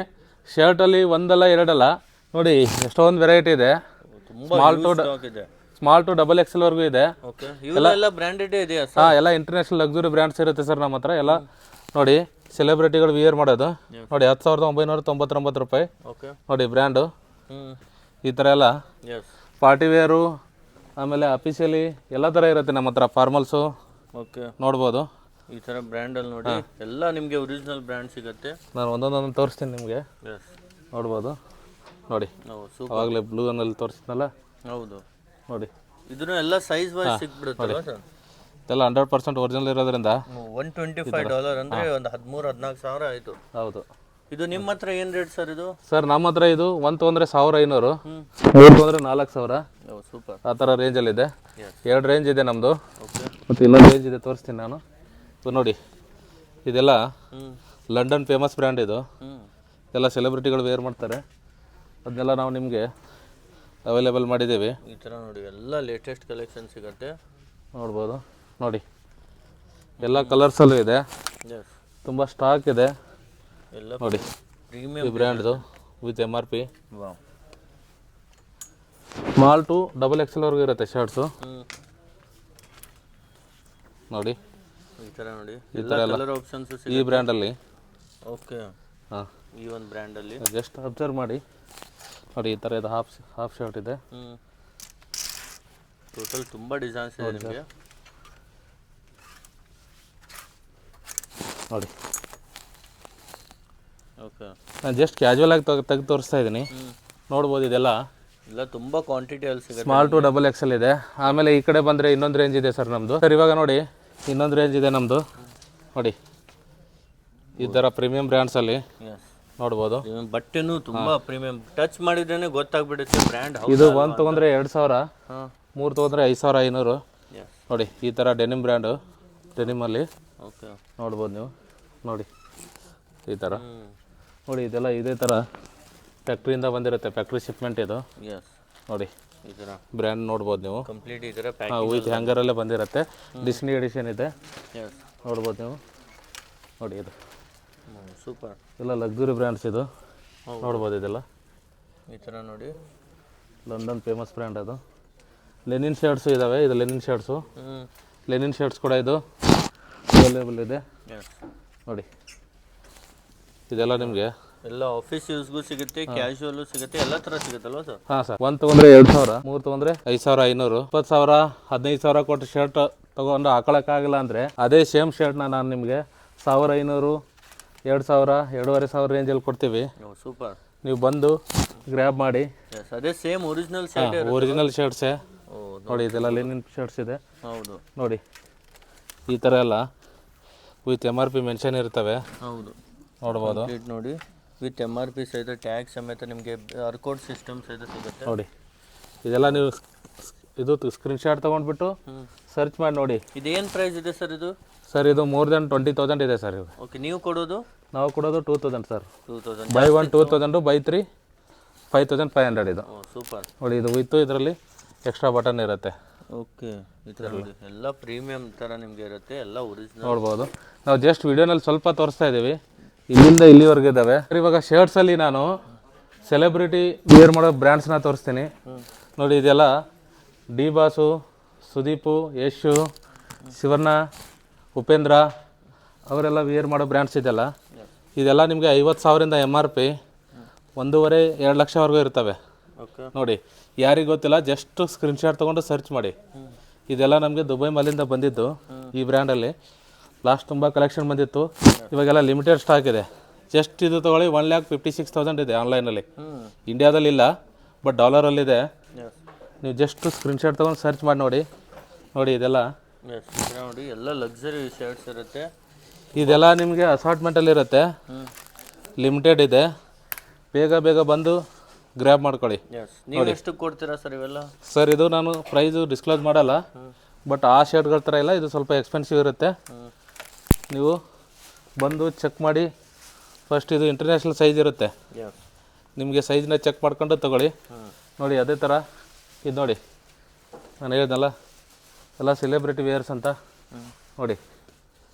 ಶರ್ಟಲ್ಲಿ ಒಂದಲ್ಲ ಎರಡಲ್ಲ ನೋಡಿ, ಎಷ್ಟೊಂದು ವೆರೈಟಿ ಇದೆ. ಸ್ಮಾಲ್ ಟು XXL ವರೆಗೂ ಇದೆ. ಓಕೆ, ಇವೆಲ್ಲ ಬ್ರ್ಯಾಂಡೆಡ್ ಇದೆಯಾ ಸರ್? ಹಾಂ, ಎಲ್ಲ ಇಂಟರ್ನ್ಯಾಷನಲ್ ಲಕ್ಸುರಿ ಬ್ರ್ಯಾಂಡ್ಸ್ ಇರುತ್ತೆ ಸರ್ ನಮ್ಮ ಹತ್ರ. ಎಲ್ಲ ನೋಡಿ, ಸೆಲೆಬ್ರಿಟಿಗಳು ವಿಯರ್ ಮಾಡೋದು ನೋಡಿ, 10,999 ರೂಪಾಯಿ. ಓಕೆ ನೋಡಿ ಬ್ರ್ಯಾಂಡು. ಈ ಥರ ಎಲ್ಲ ಎಸ್, ಪಾರ್ಟಿ ವೇರು, ಆಮೇಲೆ ಅಫಿಷಿಯಲಿ ಎಲ್ಲ ಥರ ಇರುತ್ತೆ ನಮ್ಮ ಹತ್ರ. ಫಾರ್ಮಲ್ಸು ಓಕೆ ನೋಡ್ಬೋದು. ಈ ಥರ ಬ್ರ್ಯಾಂಡಲ್ಲಿ ನೋಡಿ ಎಲ್ಲ ನಿಮಗೆ ಒರಿಜಿನಲ್ ಬ್ರ್ಯಾಂಡ್ ಸಿಗುತ್ತೆ. ನಾನು ಒಂದೊಂದೊಂದು ತೋರಿಸ್ತೀನಿ ನಿಮಗೆ. ಎಸ್, ನೋಡ್ಬೋದು ನೋಡಿ, ಸೂಪರ್. ಆವಾಗಲೇ ಬ್ಲೂನಲ್ಲಿ ತೋರಿಸಿದ್ನಲ್ಲ. ಹೌದು ನೋಡಿ, ಇದನ್ನು ಎಲ್ಲ ಸೈಜ್ ವೈಸ್ ಸಿಕ್ಬಿಡುತ್ತಲ್ಲ ಸರ್? ಇದೆಲ್ಲ 100% ಒರಿಜಿನಲ್ ಇರೋದ್ರಿಂದ $125 ಅಂದರೆ ಒಂದು 13-14 ಸಾವಿರ ಆಯಿತು. ಹೌದು. ಇದು ನಿಮ್ಮ ಹತ್ರ ಏನು ರೇಟ್ ಸರ್ ಇದು? ಸರ್ ನಮ್ಮ ಹತ್ರ ಇದು ಒಂದು ತೊಗೊಂಡ್ರೆ 1500, 3 ತೊಗೊಂಡ್ರೆ 4000, ಸೂಪರ್. ಆ ಥರ ರೇಂಜಲ್ಲಿದೆ. 2 ರೇಂಜ್ ಇದೆ ನಮ್ಮದು. ಓಕೆ, ಮತ್ತು ಇನ್ನೊಂದು ರೇಂಜ್ ಇದೆ, ತೋರಿಸ್ತೀನಿ ನಾನು. ಇದು ನೋಡಿ, ಇದೆಲ್ಲ ಲಂಡನ್ ಫೇಮಸ್ ಬ್ರ್ಯಾಂಡ್. ಇದು ಎಲ್ಲ ಸೆಲೆಬ್ರಿಟಿಗಳು ವೇರ್ ಮಾಡ್ತಾರೆ. ಅದನ್ನೆಲ್ಲ ನಾವು ನಿಮಗೆ ಅವೈಲೇಬಲ್ ಮಾಡಿದ್ದೀವಿ. ಈ ಥರ ನೋಡಿ, ಎಲ್ಲ ಲೇಟೆಸ್ಟ್ ಕಲೆಕ್ಷನ್ ಸಿಗುತ್ತೆ. ನೋಡ್ಬೋದು ನೋಡಿ, ಎಲ್ಲ ಕಲರ್ಸಲ್ಲೂ ಇದೆ. ಎಸ್, ತುಂಬ ಸ್ಟಾಕ್ ಇದೆ ಎಲ್ಲ ನೋಡಿ. ಪ್ರೀಮಿಯಂ ಈ ಬ್ರ್ಯಾಂಡ್ದು with MRP. Wow. Small to XXL ವರೆಗೂ ಇರುತ್ತೆ ಶರ್ಟ್ಸು ನೋಡಿ. ಈ ಥರ ನೋಡಿ, ಈ ಥರ ಎಲ್ಲ ಕಲರ್ ಆಪ್ಷನ್ಸ್ ಈ ಸಿಗುತ್ತೆ. ಬ್ರ್ಯಾಂಡಲ್ಲಿ. ಓಕೆ, ಹಾಂ, ಈ ಒಂದು ಬ್ರ್ಯಾಂಡಲ್ಲಿ ಜಸ್ಟ್ ಅಬ್ಸರ್ವ್ ಮಾಡಿ ನೋಡಿ, ಈ ಥರ ಇದು ಹಾಫ್ ಶರ್ಟ್ ಇದೆ. ಟೋಟಲ್ ತುಂಬ ಡಿಸೈನ್ಸ್ ಇದೆ ನಿಮಗೆ ನೋಡಿ. ಓಕೆ, ನಾನು ಜಸ್ಟ್ ಕ್ಯಾಶುವಲ್ ಆಗಿ ತೆಗೆದು ತೋರಿಸ್ತಾ ಇದ್ದೀನಿ. ನೋಡ್ಬೋದು, ಇದೆಲ್ಲ ಇಲ್ಲ ತುಂಬ ಕ್ವಾಂಟಿಟಿ ಅಲ್ಲಿ ಸಿಗುತ್ತೆ. ಸ್ಮಾಲ್ ಟು XXL ಇದೆ. ಆಮೇಲೆ ಈ ಕಡೆ ಬಂದರೆ ಇನ್ನೊಂದು ರೇಂಜ್ ಇದೆ ಸರ್ ನಮ್ಮದು. ಸರ್ ಇವಾಗ ನೋಡಿ, ಇನ್ನೊಂದು ರೇಂಜ್ ಇದೆ ನಮ್ಮದು ನೋಡಿ. ಈ ಥರ ಪ್ರೀಮಿಯಂ ಬ್ರ್ಯಾಂಡ್ಸಲ್ಲಿ ಎಸ್, ನೋಡ್ಬೋದು. ಬಟ್ಟೆನೂ ತುಂಬ ಪ್ರೀಮಿಯಂ, ಟಚ್ ಮಾಡಿದ್ರೇ ಗೊತ್ತಾಗ್ಬಿಡುತ್ತೆ ಬ್ರ್ಯಾಂಡ್. ಇದು ಒಂದು ತೊಗೊಂಡ್ರೆ 2000, ಹಾಂ, 3 ತೊಗೊಂಡ್ರೆ 5500 ಎಸ್. ನೋಡಿ. ಈ ಥರ ಡೆನಿಮ್ ಬ್ರ್ಯಾಂಡು, ಡೆನಿಮಲ್ಲಿ ಓಕೆ, ನೋಡ್ಬೋದು ನೀವು ನೋಡಿ. ಈ ಥರ ನೋಡಿ, ಇದೆಲ್ಲ ಇದೇ ಥರ ಫ್ಯಾಕ್ಟ್ರಿಯಿಂದ ಬಂದಿರುತ್ತೆ, ಫ್ಯಾಕ್ಟ್ರಿ ಶಿಪ್ಮೆಂಟ್ ಇದು ಎಸ್. ನೋಡಿ. ಈ ಥರ ಬ್ರ್ಯಾಂಡ್ ನೋಡ್ಬೋದು ನೀವು. ಕಂಪ್ಲೀಟ್ ಈ ಥರ ವಿತ್ ಹ್ಯಾಂಗರಲ್ಲೇ ಬಂದಿರುತ್ತೆ. ಡಿಸ್ನಿ ಎಡಿಷನ್ ಇದೆ, ಎಸ್. ನೋಡ್ಬೋದು ನೀವು ನೋಡಿ. ಇದು ಸೂಪರ್, ಎಲ್ಲ ಲಕ್ಸುರಿ ಬ್ರ್ಯಾಂಡ್ಸ್ ಇದು ನೋಡ್ಬೋದು. ಇದೆಲ್ಲ ಈ ಥರ ನೋಡಿ, ಲಂಡನ್ ಫೇಮಸ್ ಬ್ರ್ಯಾಂಡ್. ಅದು ಲೆನಿನ್ ಶರ್ಟ್ಸು ಇದ್ದಾವೆ. ಇದು ಲೆನಿನ್ ಶರ್ಟ್ಸು, ಲೆನಿನ್ ಶರ್ಟ್ಸ್ ಕೂಡ ಇದು ಅವೈಲೇಬಲ್ ಇದೆ ಎಸ್. ನೋಡಿ. ಇದೆಲ್ಲ ನಿಮಗೆ ಎಲ್ಲ ಆಫೀಸ್ ಯೂಸ್ಗೂ ಸಿಗುತ್ತೆ, ಕ್ಯಾಶುವಲ್ಲು ಸಿಗುತ್ತೆ, ಎಲ್ಲ ಥರ ಸಿಗುತ್ತಲ್ವ ಸರ್? ಹಾಂ ಸರ್. 1 ತೊಗೊಂಡ್ರೆ 2000, 3 ತೊಗೊಂಡ್ರೆ 5500, 20,000, 15,000 ಕೊಟ್ಟು ಶರ್ಟ್ ತೊಗೊಂಡು ಹಾಕೊಳಕ್ಕಾಗಿಲ್ಲ ಅಂದರೆ ಅದೇ ಸೇಮ್ ಶರ್ಟ್ನ ನಾನು ನಿಮಗೆ 1500, 2000, 2500 ರೇಂಜಲ್ಲಿ ಕೊಡ್ತೀವಿ. ಸೂಪರ್. ನೀವು ಬಂದು ಗ್ರ್ಯಾಬ್ ಮಾಡಿ. ಎಸ್, ಅದೇ ಸೇಮ್ ಒರಿಜಿನಲ್ ಶರ್ಟ್, ಒರಿಜಿನಲ್ ಶರ್ಟ್ಸೇ ನೋಡಿ. ಇದೆಲ್ಲ ಲೆನಿನ್ ಶರ್ಟ್ಸ್ ಇದೆ. ಹೌದು ನೋಡಿ, ಈ ಥರ ಎಲ್ಲ ವಿತ್ MRP ಮೆನ್ಷನ್ ಇರ್ತವೆ. ಹೌದು, ನೋಡ್ಬೋದು ನೋಡಿ. ವಿತ್ MRP ಸಹಿತ ಟ್ಯಾಗ್ ಸಮೇತ ನಿಮಗೆ ಬಾರ್ಕೋಡ್ ಸಿಸ್ಟಮ್ ಸಹಿತ ಸಿಗುತ್ತೆ ನೋಡಿ. ಇದೆಲ್ಲ ನೀವು ಇದು ಸ್ಕ್ರೀನ್ಶಾಟ್ ತೊಗೊಂಡ್ಬಿಟ್ಟು ಸರ್ಚ್ ಮಾಡಿ ನೋಡಿ. ಇದೇನು ಪ್ರೈಸ್ ಇದೆ ಸರ್ ಇದು? ಸರ್ ಇದು ಮೋರ್ ದೆನ್ 20,000 ಇದೆ ಸರ್. ಇದು ಓಕೆ, ನೀವು ಕೊಡೋದು? ನಾವು ಕೊಡೋದು 2000 ಸರ್. 2000. ಬೈ 1 2000, ಬೈ 3 5500 ಇದು. ಸೂಪರ್ ನೋಡಿ ಇದು ವಿತ್ತು ಇದರಲ್ಲಿ ಎಕ್ಸ್ಟ್ರಾ ಬಟನ್ ಇರುತ್ತೆ. ಓಕೆ ಈ ಥರ ಎಲ್ಲ ಪ್ರೀಮಿಯಂ ಥರ ನಿಮಗೆ ಇರುತ್ತೆ, ಎಲ್ಲ ಒರಿಜಿನಲ್ ನೋಡ್ಬೋದು. ನಾವು ಜಸ್ಟ್ ವಿಡಿಯೋನಲ್ಲಿ ಸ್ವಲ್ಪ ತೋರಿಸ್ತಾ ಇದ್ದೀವಿ, ಇಲ್ಲಿಂದ ಇಲ್ಲಿವರೆಗೆ ಇದ್ದಾವೆ. ಇವಾಗ ಶರ್ಟ್ಸಲ್ಲಿ ನಾನು ಸೆಲೆಬ್ರಿಟಿ ವೇರ್ ಮಾಡೋ ಬ್ರ್ಯಾಂಡ್ಸ್ನ ತೋರಿಸ್ತೀನಿ. ನೋಡಿ ಇದೆಲ್ಲ ಡಿ ಬಾಸು, ಸುದೀಪು, ಯಶು, ಶಿವಣ್ಣ, ಉಪೇಂದ್ರ ಅವರೆಲ್ಲ ವೇರ್ ಮಾಡೋ ಬ್ರ್ಯಾಂಡ್ಸ್ ಇದೆಲ್ಲ. ಇದೆಲ್ಲ ನಿಮಗೆ 50,000ರಿಂದ MRP 1.5-2 ಲಕ್ಷವರೆಗೂ ಇರ್ತವೆ. ಓಕೆ ನೋಡಿ ಯಾರಿಗೆ ಗೊತ್ತಿಲ್ಲ ಜಸ್ಟ್ ಸ್ಕ್ರೀನ್ಶಾಟ್ ತೊಗೊಂಡು ಸರ್ಚ್ ಮಾಡಿ. ಇದೆಲ್ಲ ನಮಗೆ ದುಬೈ ಮಾಲಿಂದ ಬಂದಿದ್ದು ಈ ಬ್ರ್ಯಾಂಡಲ್ಲಿ. ಲಾಸ್ಟ್ ತುಂಬ ಕಲೆಕ್ಷನ್ ಬಂದಿತ್ತು, ಇವಾಗೆಲ್ಲ ಲಿಮಿಟೆಡ್ ಸ್ಟಾಕ್ ಇದೆ. ಜಸ್ಟ್ ಇದು ತೊಗೊಳ್ಳಿ 1,56,000 ಇದೆ ಆನ್ಲೈನಲ್ಲಿ. ಇಂಡಿಯಾದಲ್ಲಿ ಇಲ್ಲ, ಬಟ್ ಡಾಲರಲ್ಲಿದೆ. ನೀವು ಜಸ್ಟ್ ಸ್ಕ್ರೀನ್ಶಾಟ್ ತೊಗೊಂಡು ಸರ್ಚ್ ಮಾಡಿ ನೋಡಿ. ನೋಡಿ ಇದೆಲ್ಲ ನೋಡಿ ಎಲ್ಲ ಲಕ್ಸುರಿ ಶರ್ಟ್ಸ್ ಇರುತ್ತೆ. ಇದೆಲ್ಲ ನಿಮಗೆ ಅಸಾರ್ಟ್ಮೆಂಟಲ್ಲಿರುತ್ತೆ, ಲಿಮಿಟೆಡ್ ಇದೆ. ಬೇಗ ಬೇಗ ಬಂದು ಗ್ರ್ಯಾಬ್ ಮಾಡ್ಕೊಳ್ಳಿ. ನೀವು ಎಷ್ಟು ಕೊಡ್ತೀರಾ ಸರ್ ಇವೆಲ್ಲ? ಸರ್ ಇದು ನಾನು ಪ್ರೈಸು ಡಿಸ್ಕ್ಲೋಸ್ ಮಾಡಲ್ಲ, ಬಟ್ ಆ ಶರ್ಟ್ಗಳ ಥರ ಇಲ್ಲ, ಇದು ಸ್ವಲ್ಪ ಎಕ್ಸ್ಪೆನ್ಸಿವ್ ಇರುತ್ತೆ. ನೀವು ಬಂದು ಚೆಕ್ ಮಾಡಿ. ಫಸ್ಟ್ ಇದು ಇಂಟರ್ನ್ಯಾಷನಲ್ ಸೈಜ್ ಇರುತ್ತೆ, ನಿಮಗೆ ಸೈಜ್ನ ಚೆಕ್ ಮಾಡ್ಕೊಂಡು ತೊಗೊಳ್ಳಿ. ನೋಡಿ ಅದೇ ಥರ ಇದು ನೋಡಿ, ನಾನು ಹೇಳಿದ್ನಲ್ಲ ಎಲ್ಲ ಸೆಲೆಬ್ರಿಟಿ ವೇರ್ಸ್ ಅಂತ. ನೋಡಿ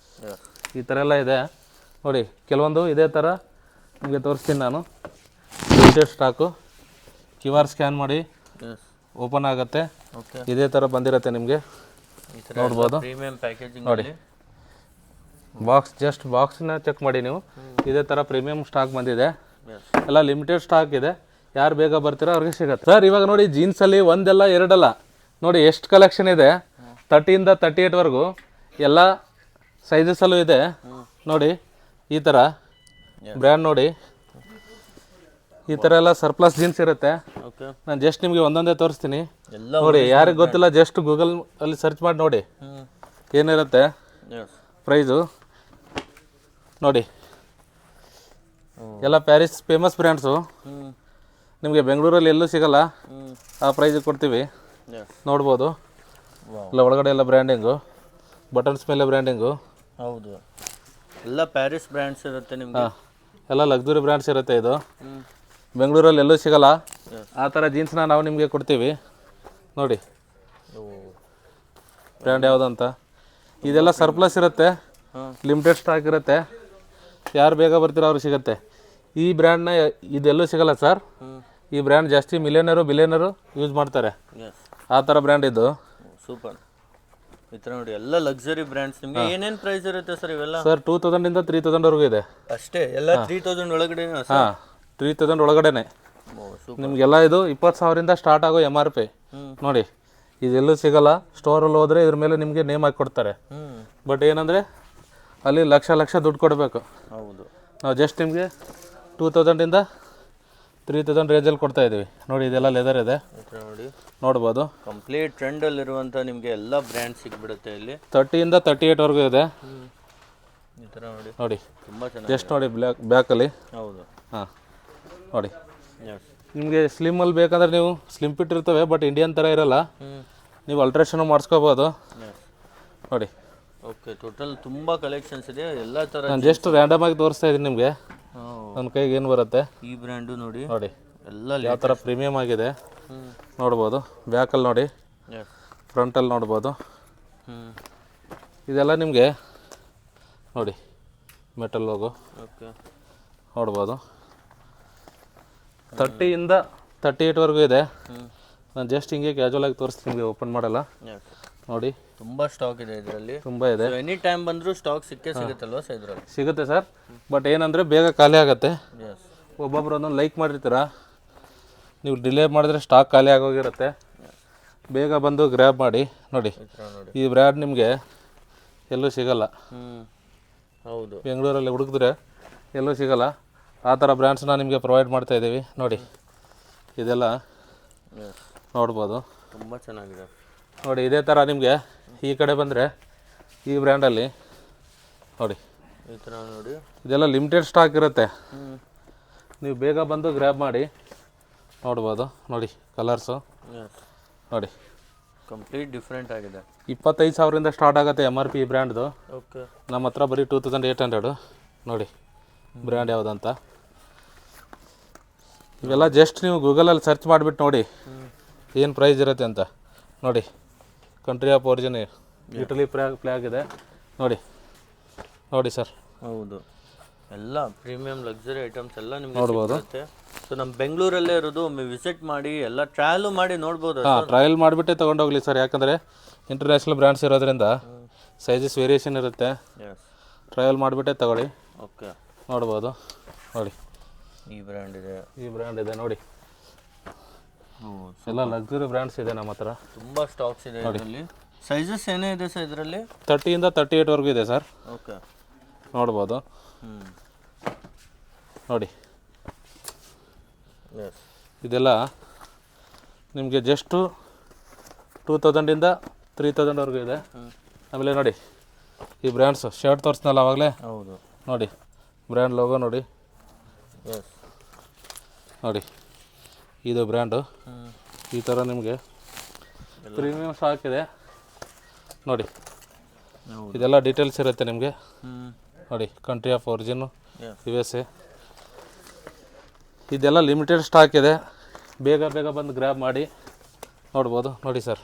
ಈ ಥರ ಎಲ್ಲ ಇದೆ. ನೋಡಿ ಕೆಲವೊಂದು ಇದೇ ಥರ ನಿಮಗೆ ತೋರಿಸ್ತೀನಿ ನಾನು. ಲಿಮಿಟೆಡ್ ಸ್ಟಾಕು, QR ಸ್ಕ್ಯಾನ್ ಮಾಡಿ ಓಪನ್ ಆಗುತ್ತೆ. ಇದೇ ಥರ ಬಂದಿರುತ್ತೆ ನಿಮಗೆ, ನೋಡ್ಬೋದು. ಪ್ರೀಮಿಯಂ ಪ್ಯಾಕೇಜಿಂಗ್ ನೋಡಿ ಬಾಕ್ಸ್, ಜಸ್ಟ್ ಬಾಕ್ಸ್ನ ಚೆಕ್ ಮಾಡಿ ನೀವು. ಇದೇ ಥರ ಪ್ರೀಮಿಯಂ ಸ್ಟಾಕ್ ಬಂದಿದೆ, ಎಲ್ಲ ಲಿಮಿಟೆಡ್ ಸ್ಟಾಕ್ ಇದೆ. ಯಾರು ಬೇಗ ಬರ್ತೀರೋ ಅವ್ರಿಗೆ ಸಿಗುತ್ತೆ. ಸರ್ ಇವಾಗ ನೋಡಿ ಜೀನ್ಸಲ್ಲಿ ಒಂದಲ್ಲ ಎರಡಲ್ಲ, ನೋಡಿ ಎಷ್ಟು ಕಲೆಕ್ಷನ್ ಇದೆ. 30ಯಿಂದ 38ವರೆಗೂ ಎಲ್ಲ ಸೈಜಸಲ್ಲೂ ಇದೆ. ನೋಡಿ ಈ ಥರ ಬ್ರ್ಯಾಂಡ್ ನೋಡಿ, ಈ ಥರ ಎಲ್ಲ ಸರ್ಪ್ಲಸ್ ಜೀನ್ಸ್ ಇರುತ್ತೆ. ನಾನು ಜಸ್ಟ್ ನಿಮಗೆ ಒಂದೊಂದೇ ತೋರಿಸ್ತೀನಿ. ನೋಡಿ ಯಾರಿಗೆ ಗೊತ್ತಿಲ್ಲ ಜಸ್ಟ್ ಗೂಗಲ್ ಅಲ್ಲಿ ಸರ್ಚ್ ಮಾಡಿ ನೋಡಿ ಏನಿರುತ್ತೆ ಪ್ರೈಸು. ನೋಡಿ ಎಲ್ಲ ಪ್ಯಾರಿಸ್ ಫೇಮಸ್ ಬ್ರ್ಯಾಂಡ್ಸು, ನಿಮಗೆ ಬೆಂಗಳೂರಲ್ಲಿ ಎಲ್ಲೂ ಸಿಗಲ್ಲ, ಆ ಪ್ರೈಸಿಗೆ ಕೊಡ್ತೀವಿ. ನೋಡ್ಬೋದು ಇಲ್ಲ ಒಳಗಡೆ ಎಲ್ಲ ಬ್ರ್ಯಾಂಡಿಂಗು, ಬಟನ್ಸ್ ಮೇಲೆ ಬ್ರ್ಯಾಂಡಿಂಗು. ಹೌದು ಎಲ್ಲ ಪ್ಯಾರಿಸ್ ಬ್ರ್ಯಾಂಡ್ಸ್ ಇರುತ್ತೆ ನಿಮಗೆ, ಎಲ್ಲ ಲಕ್ಸುರಿ ಬ್ರ್ಯಾಂಡ್ಸ್ ಇರುತ್ತೆ. ಇದು ಬೆಂಗಳೂರಲ್ಲಿ ಎಲ್ಲೂ ಸಿಗಲ್ಲ, ಆ ಥರ ಜೀನ್ಸ್ನ ನಾವು ನಿಮಗೆ ಕೊಡ್ತೀವಿ. ನೋಡಿ ಬ್ರ್ಯಾಂಡ್ ಯಾವುದಂತ. ಇದೆಲ್ಲ ಸರ್ಪ್ಲಸ್ ಇರುತ್ತೆ, ಲಿಮಿಟೆಡ್ ಸ್ಟಾಕ್ ಇರುತ್ತೆ. ಯಾರು ಬೇಗ ಬರ್ತೀರೋ ಅವ್ರಿಗೆ ಸಿಗುತ್ತೆ. ಈ ಬ್ರ್ಯಾಂಡ್ನ ಇದೆಲ್ಲೂ ಸಿಗಲ್ಲ ಸರ್. ಈ ಬ್ರ್ಯಾಂಡ್ ಜಾಸ್ತಿ ಬಿಲಿಯನರು ಯೂಸ್ ಮಾಡ್ತಾರೆ, ಆ ಥರ ಬ್ರ್ಯಾಂಡ್ ಇದು. ಸೂಪರ್. ಈ ಥರ ನೋಡಿ ಎಲ್ಲ ಲಕ್ಸುರಿ ಬ್ರ್ಯಾಂಡ್ಸ್. ನಿಮಗೆ ಏನೇನು ಪ್ರೈಸ್ ಇರುತ್ತೆ ಸರ್ ಇವೆಲ್ಲ? ಸರ್ 2000ರಿಂದ 3000ವರೆಗೂ ಇದೆ ಅಷ್ಟೇ, ಎಲ್ಲ 3000 ಒಳಗಡೆ? ಹಾಂ 3000 ಒಳಗಡೆನೆ ನಿಮಗೆಲ್ಲ. ಇದು 20,000ರಿಂದ ಸ್ಟಾರ್ಟ್ ಆಗೋ MRP. ನೋಡಿ ಇದೆಲ್ಲೂ ಸಿಗಲ್ಲ. ಸ್ಟೋರಲ್ಲಿ ಹೋದರೆ ಇದ್ರ ಮೇಲೆ ನಿಮಗೆ ನೇಮ್ ಹಾಕಿ ಕೊಡ್ತಾರೆ, ಬಟ್ ಏನಂದರೆ ಅಲ್ಲಿ ಲಕ್ಷ ದುಡ್ಡು ಕೊಡಬೇಕು. ಹೌದು, ನಾವು ಜಸ್ಟ್ ನಿಮಗೆ 2000ರಿಂದ 3000 ರೇಂಜಲ್ಲಿ ಕೊಡ್ತಾ ಇದ್ದೀವಿ. ನೋಡಿ ಇದೆಲ್ಲ ಲೆದರ್ ಇದೆ, ನೋಡಿ ನೋಡ್ಬೋದು. ಕಂಪ್ಲೀಟ್ ಟ್ರೆಂಡಲ್ಲಿರುವಂಥ ನಿಮಗೆ ಎಲ್ಲ ಬ್ರ್ಯಾಂಡ್ ಸಿಗ್ಬಿಡುತ್ತೆ ಇಲ್ಲಿ. 30ಯಿಂದ 38ವರೆಗೂ ಇದೆ. ಈ ಥರ ನೋಡಿ, ನೋಡಿ ತುಂಬ ಚೆನ್ನಾಗಿ. ಜಸ್ಟ್ ನೋಡಿ ಬ್ಯಾಕಲ್ಲಿ. ಹೌದು, ಹಾಂ ನೋಡಿ ನಿಮಗೆ ಸ್ಲಿಮ್ಮಲ್ಲಿ ಬೇಕಂದ್ರೆ ನೀವು ಸ್ಲಿಮ್ ಫಿಟ್ ಇರ್ತವೆ, ಬಟ್ ಇಂಡಿಯನ್ ಥರ ಇರಲ್ಲ. ನೀವು ಅಲ್ಟ್ರೇಷನ್ ಮಾಡಿಸ್ಕೋಬೋದು. ನೋಡಿ ಓಕೆ, ಟೋಟಲ್ ತುಂಬ ಕಲೆಕ್ಷನ್ಸ್ ಇದೆ ಎಲ್ಲ ಥರ. ನಾನು ಜಸ್ಟ್ ರ್ಯಾಂಡಮ್ ಆಗಿ ತೋರಿಸ್ತಾ ಇದ್ದೀನಿ ನಿಮಗೆ, ನನ್ನ ಕೈಗೆ ಏನು ಬರುತ್ತೆ. ಈ ಬ್ರ್ಯಾಂಡು ನೋಡಿ, ನೋಡಿ ಎಲ್ಲ ಯಾವ ಥರ ಪ್ರೀಮಿಯಮ್ ಆಗಿದೆ ನೋಡ್ಬೋದು. ಬ್ಯಾಕಲ್ಲಿ ನೋಡಿ, ಫ್ರಂಟಲ್ಲಿ ನೋಡ್ಬೋದು. ಇದೆಲ್ಲ ನಿಮಗೆ ನೋಡಿ ಮೆಟಲ್ ಲೋಗೋ. ಓಕೆ, ನೋಡ್ಬೋದು. 30ಯಿಂದ 38ವರೆಗೂ ಇದೆ. ನಾನು ಜಸ್ಟ್ ಹಿಂಗೆ ಕ್ಯಾಜುವಲ್ ಆಗಿ ತೋರಿಸ್ತೀನಿ, ನಿಮಗೆ ಓಪನ್ ಮಾಡಲ್ಲ. ನೋಡಿ ತುಂಬ ಸ್ಟಾಕ್ ಇದೆ ಇದರಲ್ಲಿ, ತುಂಬ ಇದೆ. ಎನಿ ಟೈಮ್ ಬಂದರೂ ಸ್ಟಾಕ್ ಸಿಗುತ್ತಲ್ವ ಸರ್ ಇದರಲ್ಲಿ? ಸಿಗುತ್ತೆ ಸರ್, ಬಟ್ ಏನಂದರೆ ಬೇಗ ಖಾಲಿ ಆಗುತ್ತೆ. ಒಬ್ಬೊಬ್ರು ಒಂದೊಂದು ಲೈಕ್ ಮಾಡಿರ್ತೀರ, ನೀವು ಡಿಲೇ ಮಾಡಿದ್ರೆ ಸ್ಟಾಕ್ ಖಾಲಿ ಆಗೋಗಿರುತ್ತೆ. ಬೇಗ ಬಂದು ಗ್ರ್ಯಾಬ್ ಮಾಡಿ. ನೋಡಿ ಈ ಬ್ರ್ಯಾಂಡ್ ನಿಮಗೆ ಎಲ್ಲೂ ಸಿಗಲ್ಲ. ಹೌದು, ಬೆಂಗಳೂರಲ್ಲಿ ಹುಡುಕಿದ್ರೆ ಎಲ್ಲೂ ಸಿಗಲ್ಲ. ಆ ಥರ ಬ್ರ್ಯಾಂಡ್ಸ್ನ ನಿಮಗೆ ಪ್ರೊವೈಡ್ ಮಾಡ್ತಾ ಇದ್ದೀವಿ. ನೋಡಿ ಇದೆಲ್ಲ ನೋಡ್ಬೋದು, ತುಂಬ ಚೆನ್ನಾಗಿದೆ. ನೋಡಿ ಇದೇ ಥರ ನಿಮಗೆ ಈ ಕಡೆ ಬಂದರೆ ಈ ಬ್ರ್ಯಾಂಡಲ್ಲಿ ನೋಡಿ ಈ ಥರ ನೋಡಿ ಇದೆಲ್ಲ ಲಿಮಿಟೆಡ್ ಸ್ಟಾಕ್ ಇರುತ್ತೆ. ನೀವು ಬೇಗ ಬಂದು ಗ್ರ್ಯಾಬ್ ಮಾಡಿ. ನೋಡ್ಬೋದು ನೋಡಿ ಕಲರ್ಸು ನೋಡಿ ಕಂಪ್ಲೀಟ್ ಡಿಫ್ರೆಂಟ್ ಆಗಿದೆ. 25,000ರಿಂದ ಸ್ಟಾರ್ಟ್ ಆಗುತ್ತೆ MRP ಈ ಬ್ರ್ಯಾಂಡ್ದು. ಓಕೆ, ನಮ್ಮ ಹತ್ರ ಬರೀ 2800. ನೋಡಿ ಬ್ರ್ಯಾಂಡ್ ಯಾವುದಂತ. ಇವೆಲ್ಲ ಜಸ್ಟ್ ನೀವು ಗೂಗಲಲ್ಲಿ ಸರ್ಚ್ ಮಾಡಿಬಿಟ್ಟು ನೋಡಿ ಏನು ಪ್ರೈಸ್ ಇರುತ್ತೆ ಅಂತ. ನೋಡಿ country of origin Italy flag ಇದೆ ನೋಡಿ. ನೋಡಿ ಸರ್, ಹೌದು, ಎಲ್ಲ ಪ್ರೀಮಿಯಂ ಲಕ್ಸುರಿ ಐಟಮ್ಸ್ ಎಲ್ಲ ನಿಮ್ಗೆ ನೋಡ್ಬೋದು. ಸೊ ನಮ್ಮ ಬೆಂಗಳೂರಲ್ಲೇ ಇರೋದು, ಒಮ್ಮೆ ವಿಸಿಟ್ ಮಾಡಿ ಎಲ್ಲ ಟ್ರಯಲು ಮಾಡಿ ನೋಡ್ಬೋದು. ಹಾಂ, ಟ್ರಯಲ್ ಮಾಡಿಬಿಟ್ಟೆ ತೊಗೊಂಡೋಗ್ಲಿ ಸರ್, ಯಾಕಂದರೆ ಇಂಟರ್ನ್ಯಾಷನಲ್ ಬ್ರ್ಯಾಂಡ್ಸ್ ಇರೋದ್ರಿಂದ ಸೈಜಸ್ ವೇರಿಯೇಷನ್ ಇರುತ್ತೆ. ಟ್ರಯಲ್ ಮಾಡಿಬಿಟ್ಟೆ ತಗೊಳ್ಳಿ. ಓಕೆ, ನೋಡ್ಬೋದು. ನೋಡಿ ಈ ಬ್ರ್ಯಾಂಡ್ ಇದೆ, ಈ ಬ್ರ್ಯಾಂಡ್ ಇದೆ ನೋಡಿ. ಎಲ್ಲ ಲಕ್ಸುರಿ ಬ್ರ್ಯಾಂಡ್ಸ್ ಇದೆ ನಮ್ಮ ಹತ್ರ. ತುಂಬ ಸ್ಟಾಕ್ಸ್ ಇದೆ ಇದರಲ್ಲಿ. ಸೈಜಸ್ ಏನೇ ಇದೆ ಸರ್ ಇದರಲ್ಲಿ? 30ಇಂದ 38ವರೆಗೂ ಇದೆ ಸರ್. ಓಕೆ, ನೋಡ್ಬೋದು. ನೋಡಿ ಇದೆಲ್ಲ ನಿಮಗೆ ಜಸ್ಟು 2000ಇಂದ 3000ವರೆಗೂ ಇದೆ. ಆಮೇಲೆ ನೋಡಿ ಈ ಬ್ರ್ಯಾಂಡ್ಸ್ ಶರ್ಟ್ ತೋರಿಸ್ನಲ್ಲ ಆವಾಗಲೇ. ಹೌದು, ನೋಡಿ ಬ್ರ್ಯಾಂಡ್ ಲೋಗೋ ನೋಡಿ. ನೋಡಿ ಇದು ಬ್ರ್ಯಾಂಡು. ಈ ಥರ ನಿಮಗೆ ಪ್ರೀಮಿಯಂ ಸ್ಟಾಕ್ ಇದೆ ನೋಡಿ. ಇದೆಲ್ಲ ಡೀಟೇಲ್ಸ್ ಇರುತ್ತೆ ನಿಮಗೆ. ನೋಡಿ ಕಂಟ್ರಿ ಆಫ್ ಒರಿಜಿನ್ನು USA. ಇದೆಲ್ಲ ಲಿಮಿಟೆಡ್ ಸ್ಟಾಕ್ ಇದೆ, ಬೇಗ ಬೇಗ ಬಂದು ಗ್ರ್ಯಾಬ್ ಮಾಡಿ. ನೋಡ್ಬೋದು. ನೋಡಿ ಸರ್,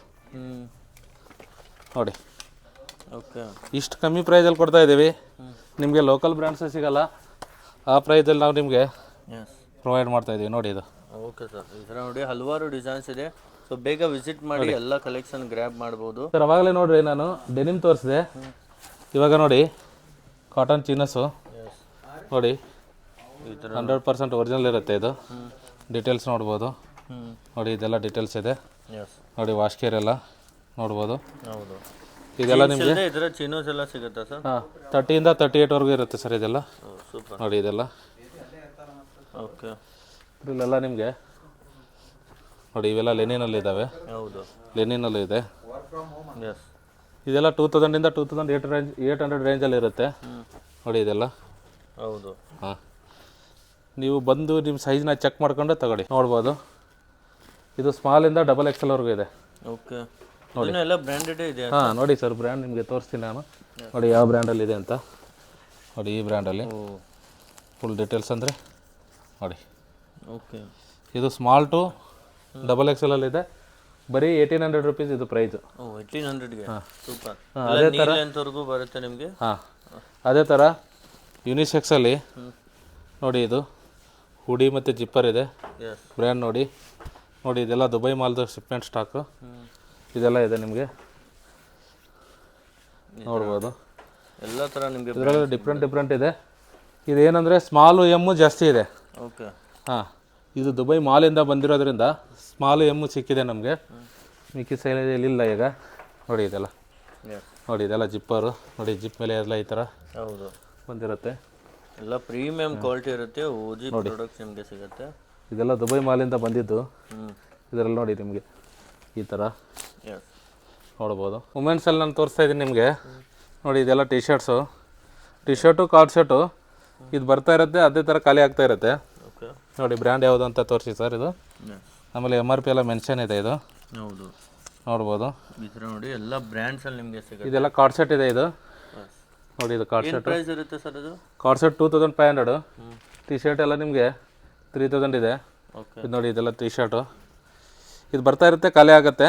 ನೋಡಿ ಓಕೆ, ಇಷ್ಟು ಕಮ್ಮಿ ಪ್ರೈಸಲ್ಲಿ ಕೊಡ್ತಾ ಇದ್ದೀವಿ. ನಿಮಗೆ ಲೋಕಲ್ ಬ್ರ್ಯಾಂಡ್ಸೇ ಸಿಗೋಲ್ಲ, ಆ ಪ್ರೈಸಲ್ಲಿ ನಾವು ನಿಮಗೆ ಪ್ರೊವೈಡ್ ಮಾಡ್ತಾಯಿದ್ದೀವಿ. ನೋಡಿ ಇದು. ಓಕೆ ಸರ್, ಈ ಥರ ನೋಡಿ ಹಲವಾರು ಡಿಸೈನ್ಸ್ ಇದೆ. ಸೊ ಬೇಗ ವಿಸಿಟ್ ಮಾಡಿ ಎಲ್ಲ ಕಲೆಕ್ಷನ್ ಗ್ರ್ಯಾಬ್ ಮಾಡ್ಬೋದು ಸರ್. ಅವಾಗಲೇ ನೋಡಿರಿ ನಾನು ಡೆನಿಮ್ ತೋರಿಸಿದೆ, ಇವಾಗ ನೋಡಿ ಕಾಟನ್ ಚೀನಸ್ಸು ನೋಡಿ. 100% ಒರಿಜಿನಲ್ ಇರುತ್ತೆ ಇದು. ಡೀಟೇಲ್ಸ್ ನೋಡ್ಬೋದು. ನೋಡಿ ಇದೆಲ್ಲ ಡೀಟೇಲ್ಸ್ ಇದೆ ನೋಡಿ. ವಾಶ್ ಕೇರ್ ಎಲ್ಲ ನೋಡ್ಬೋದು. ಹೌದು, ಇದೆಲ್ಲ ನಿಮಗೆ ಇದರ ಚಿನ್ನೋಸ್ ಎಲ್ಲ ಸಿಗುತ್ತಾ ಸರ್? ಹಾಂ, 30ಇಂದ 38ವರೆಗೂ ಇರುತ್ತೆ ಸರ್ ಇದೆಲ್ಲ. ಸೂಪರ್. ನೋಡಿ ಇದೆಲ್ಲ. ಓಕೆ, ಇಲ್ಲೆಲ್ಲ ನಿಮಗೆ ನೋಡಿ ಇವೆಲ್ಲ ಲೆನಿನಲ್ಲಿ ಇದ್ದಾವೆ. ಹೌದು, ಲೆನಿನಲ್ಲಿ ಇದೆ. ಇದೆಲ್ಲ 2000ಇಂದ 2800 ರೇಂಜಲ್ಲಿ ಇರುತ್ತೆ ನೋಡಿ ಇದೆಲ್ಲ. ಹೌದು, ಹಾಂ, ನೀವು ಬಂದು ನಿಮ್ಮ ಸೈಜ್ನ ಚೆಕ್ ಮಾಡ್ಕೊಂಡು ತಗೊಳ್ಳಿ. ನೋಡ್ಬೋದು. ಇದು ಸ್ಮಾಲಿಂದ XXLವರೆಗೂ ಇದೆ. ಓಕೆ, ನೋಡಿ ಎಲ್ಲ ಬ್ರ್ಯಾಂಡೆಡ್ ಇದೆ. ಹಾಂ, ನೋಡಿ ಸರ್ ಬ್ರ್ಯಾಂಡ್ ನಿಮಗೆ ತೋರಿಸ್ತೀನಿ ನಾನು. ನೋಡಿ ಯಾವ ಬ್ರ್ಯಾಂಡಲ್ಲಿ ಇದೆ ಅಂತ. ನೋಡಿ ಈ ಬ್ರ್ಯಾಂಡಲ್ಲಿ ಫುಲ್ ಡೀಟೇಲ್ಸ್ ಅಂದರೆ ನೋಡಿ. ಓಕೆ, ಇದು ಸ್ಮಾಲ್ ಟು XXL ಇದೆ. ಬರೀ 1800 ರುಪೀಸ್ ಇದು ಪ್ರೈಸು. 1800ಗೆ. ಸೂಪರ್. ಅದೇ ಥರ ಎಂತವರೆಗೂ ಬರುತ್ತೆ ನಿಮಗೆ. ಹಾಂ, ಅದೇ ಥರ ಯುನಿಸೆಕ್ಸಲ್ಲಿ ನೋಡಿ ಇದು ಹುಡಿ ಮತ್ತು ಜಿಪ್ಪರ್ ಇದೆ. ಬ್ರ್ಯಾಂಡ್ ನೋಡಿ. ನೋಡಿ ಇದೆಲ್ಲ ದುಬೈ ಮಾಲ್ದು ಶಿಪ್ಮೆಂಟ್ ಸ್ಟಾಕು. ಇದೆಲ್ಲ ಇದೆ ನಿಮಗೆ. ನೋಡ್ಬೋದು. ಎಲ್ಲ ಥರ ನಿಮಗೆ ಇದರಲ್ಲಿ ಡಿಫ್ರೆಂಟ್ ಇದೆ. ಇದೇನೆಂದರೆ ಸ್ಮಾಲು ಎಮ್ಮು ಜಾಸ್ತಿ ಇದೆ. ಓಕೆ, ಹಾಂ, ಇದು ದುಬೈ ಮಾಲಿಂದ ಬಂದಿರೋದ್ರಿಂದ ಸ್ಮಾಲು ಎಮ್ಮು ಸಿಕ್ಕಿದೆ ನಮಗೆ. ಮಿಕ್ಕಿ ಸೈಲಲ್ಲಿ ಇಲ್ಲ ಈಗ. ನೋಡಿ ಇದೆಲ್ಲ. ನೋಡಿ ಇದೆಲ್ಲ ಜಿಪ್ಪರು. ನೋಡಿ ಜಿಪ್ ಮೇಲೆ ಎಲ್ಲ ಈ ಥರ ಹೌದು ಬಂದಿರುತ್ತೆ. ಎಲ್ಲ ಪ್ರೀಮಿಯಂ ಕ್ವಾಲಿಟಿ ಇರುತ್ತೆ. ಓಜಿ ಪ್ರಾಡಕ್ಟ್ಸ್ ನಿಮಗೆ ಸಿಗುತ್ತೆ. ಇದೆಲ್ಲ ದುಬೈ ಮಾಲಿಂದ ಬಂದಿದ್ದು. ಇದರಲ್ಲಿ ನೋಡಿ ನಿಮಗೆ ಈ ಥರ ನೋಡ್ಬೋದು. ವುಮೆನ್ಸಲ್ಲಿ ನಾನು ತೋರಿಸ್ತಾ ಇದ್ದೀನಿ ನಿಮಗೆ. ನೋಡಿ ಇದೆಲ್ಲ ಟಿ ಶರ್ಟು ಕಾರ್ಡ್ ಶರ್ಟು ಇದು ಬರ್ತಾ ಇರುತ್ತೆ, ಅದೇ ಥರ ಖಾಲಿ ಆಗ್ತಾ ಇರುತ್ತೆ. ನೋಡಿ ಬ್ರ್ಯಾಂಡ್ ಯಾವುದು ಅಂತ ತೋರಿಸಿ ಸರ್ ಇದು. ಆಮೇಲೆ MRP ಎಲ್ಲ ಮೆನ್ಷನ್ ಇದೆ ಇದು. ಹೌದು, ನೋಡ್ಬೋದು. ಈ ಥರ ನೋಡಿ ಎಲ್ಲ ಬ್ರ್ಯಾಂಡ್ಸಲ್ಲಿ ನಿಮಗೆ ಸಿಗುತ್ತೆ. ಇದೆಲ್ಲ ಕಾರ್ಡ್ ಶರ್ಟ್ ಇದೆ ಇದು. ನೋಡಿ ಇದು ಕಾರ್ಡ್ ಶರ್ಟ್. ಪ್ರೈಸ್ ಇರುತ್ತೆ ಸರ್ ಇದು? Card shirt 2500. ಟಿ ಶರ್ಟ್ ಎಲ್ಲ ನಿಮಗೆ 3000 ಇದೆ. ಇದು ನೋಡಿ ಇದೆಲ್ಲ ಟಿ ಶರ್ಟು. ಇದು ಬರ್ತಾ ಇರುತ್ತೆ, ಖಾಲಿ ಆಗುತ್ತೆ.